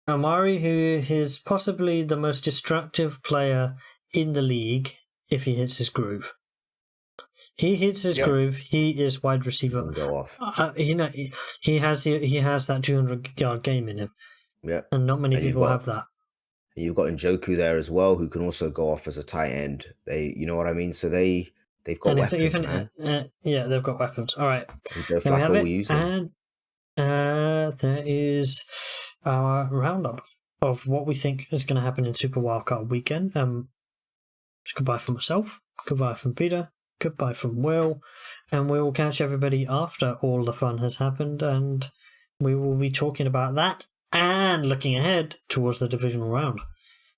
Amari, who is possibly the most destructive player in the league if he hits his groove. He hits his groove. He is wide receiver. Go off. He has that 200-yard game in him. Yeah, and not many people have that. You've got Njoku there as well, who can also go off as a tight end. You know what I mean. So they've got weapons, man. Yeah, they've got weapons. All right, Joe Flacco will use them. And there is our roundup of what we think is going to happen in Super Wildcard weekend. Goodbye from myself. Goodbye from Peter. Goodbye from Will, and we will catch everybody after all the fun has happened, and we will be talking about that and looking ahead towards the divisional round.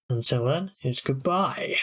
Until then, it's goodbye.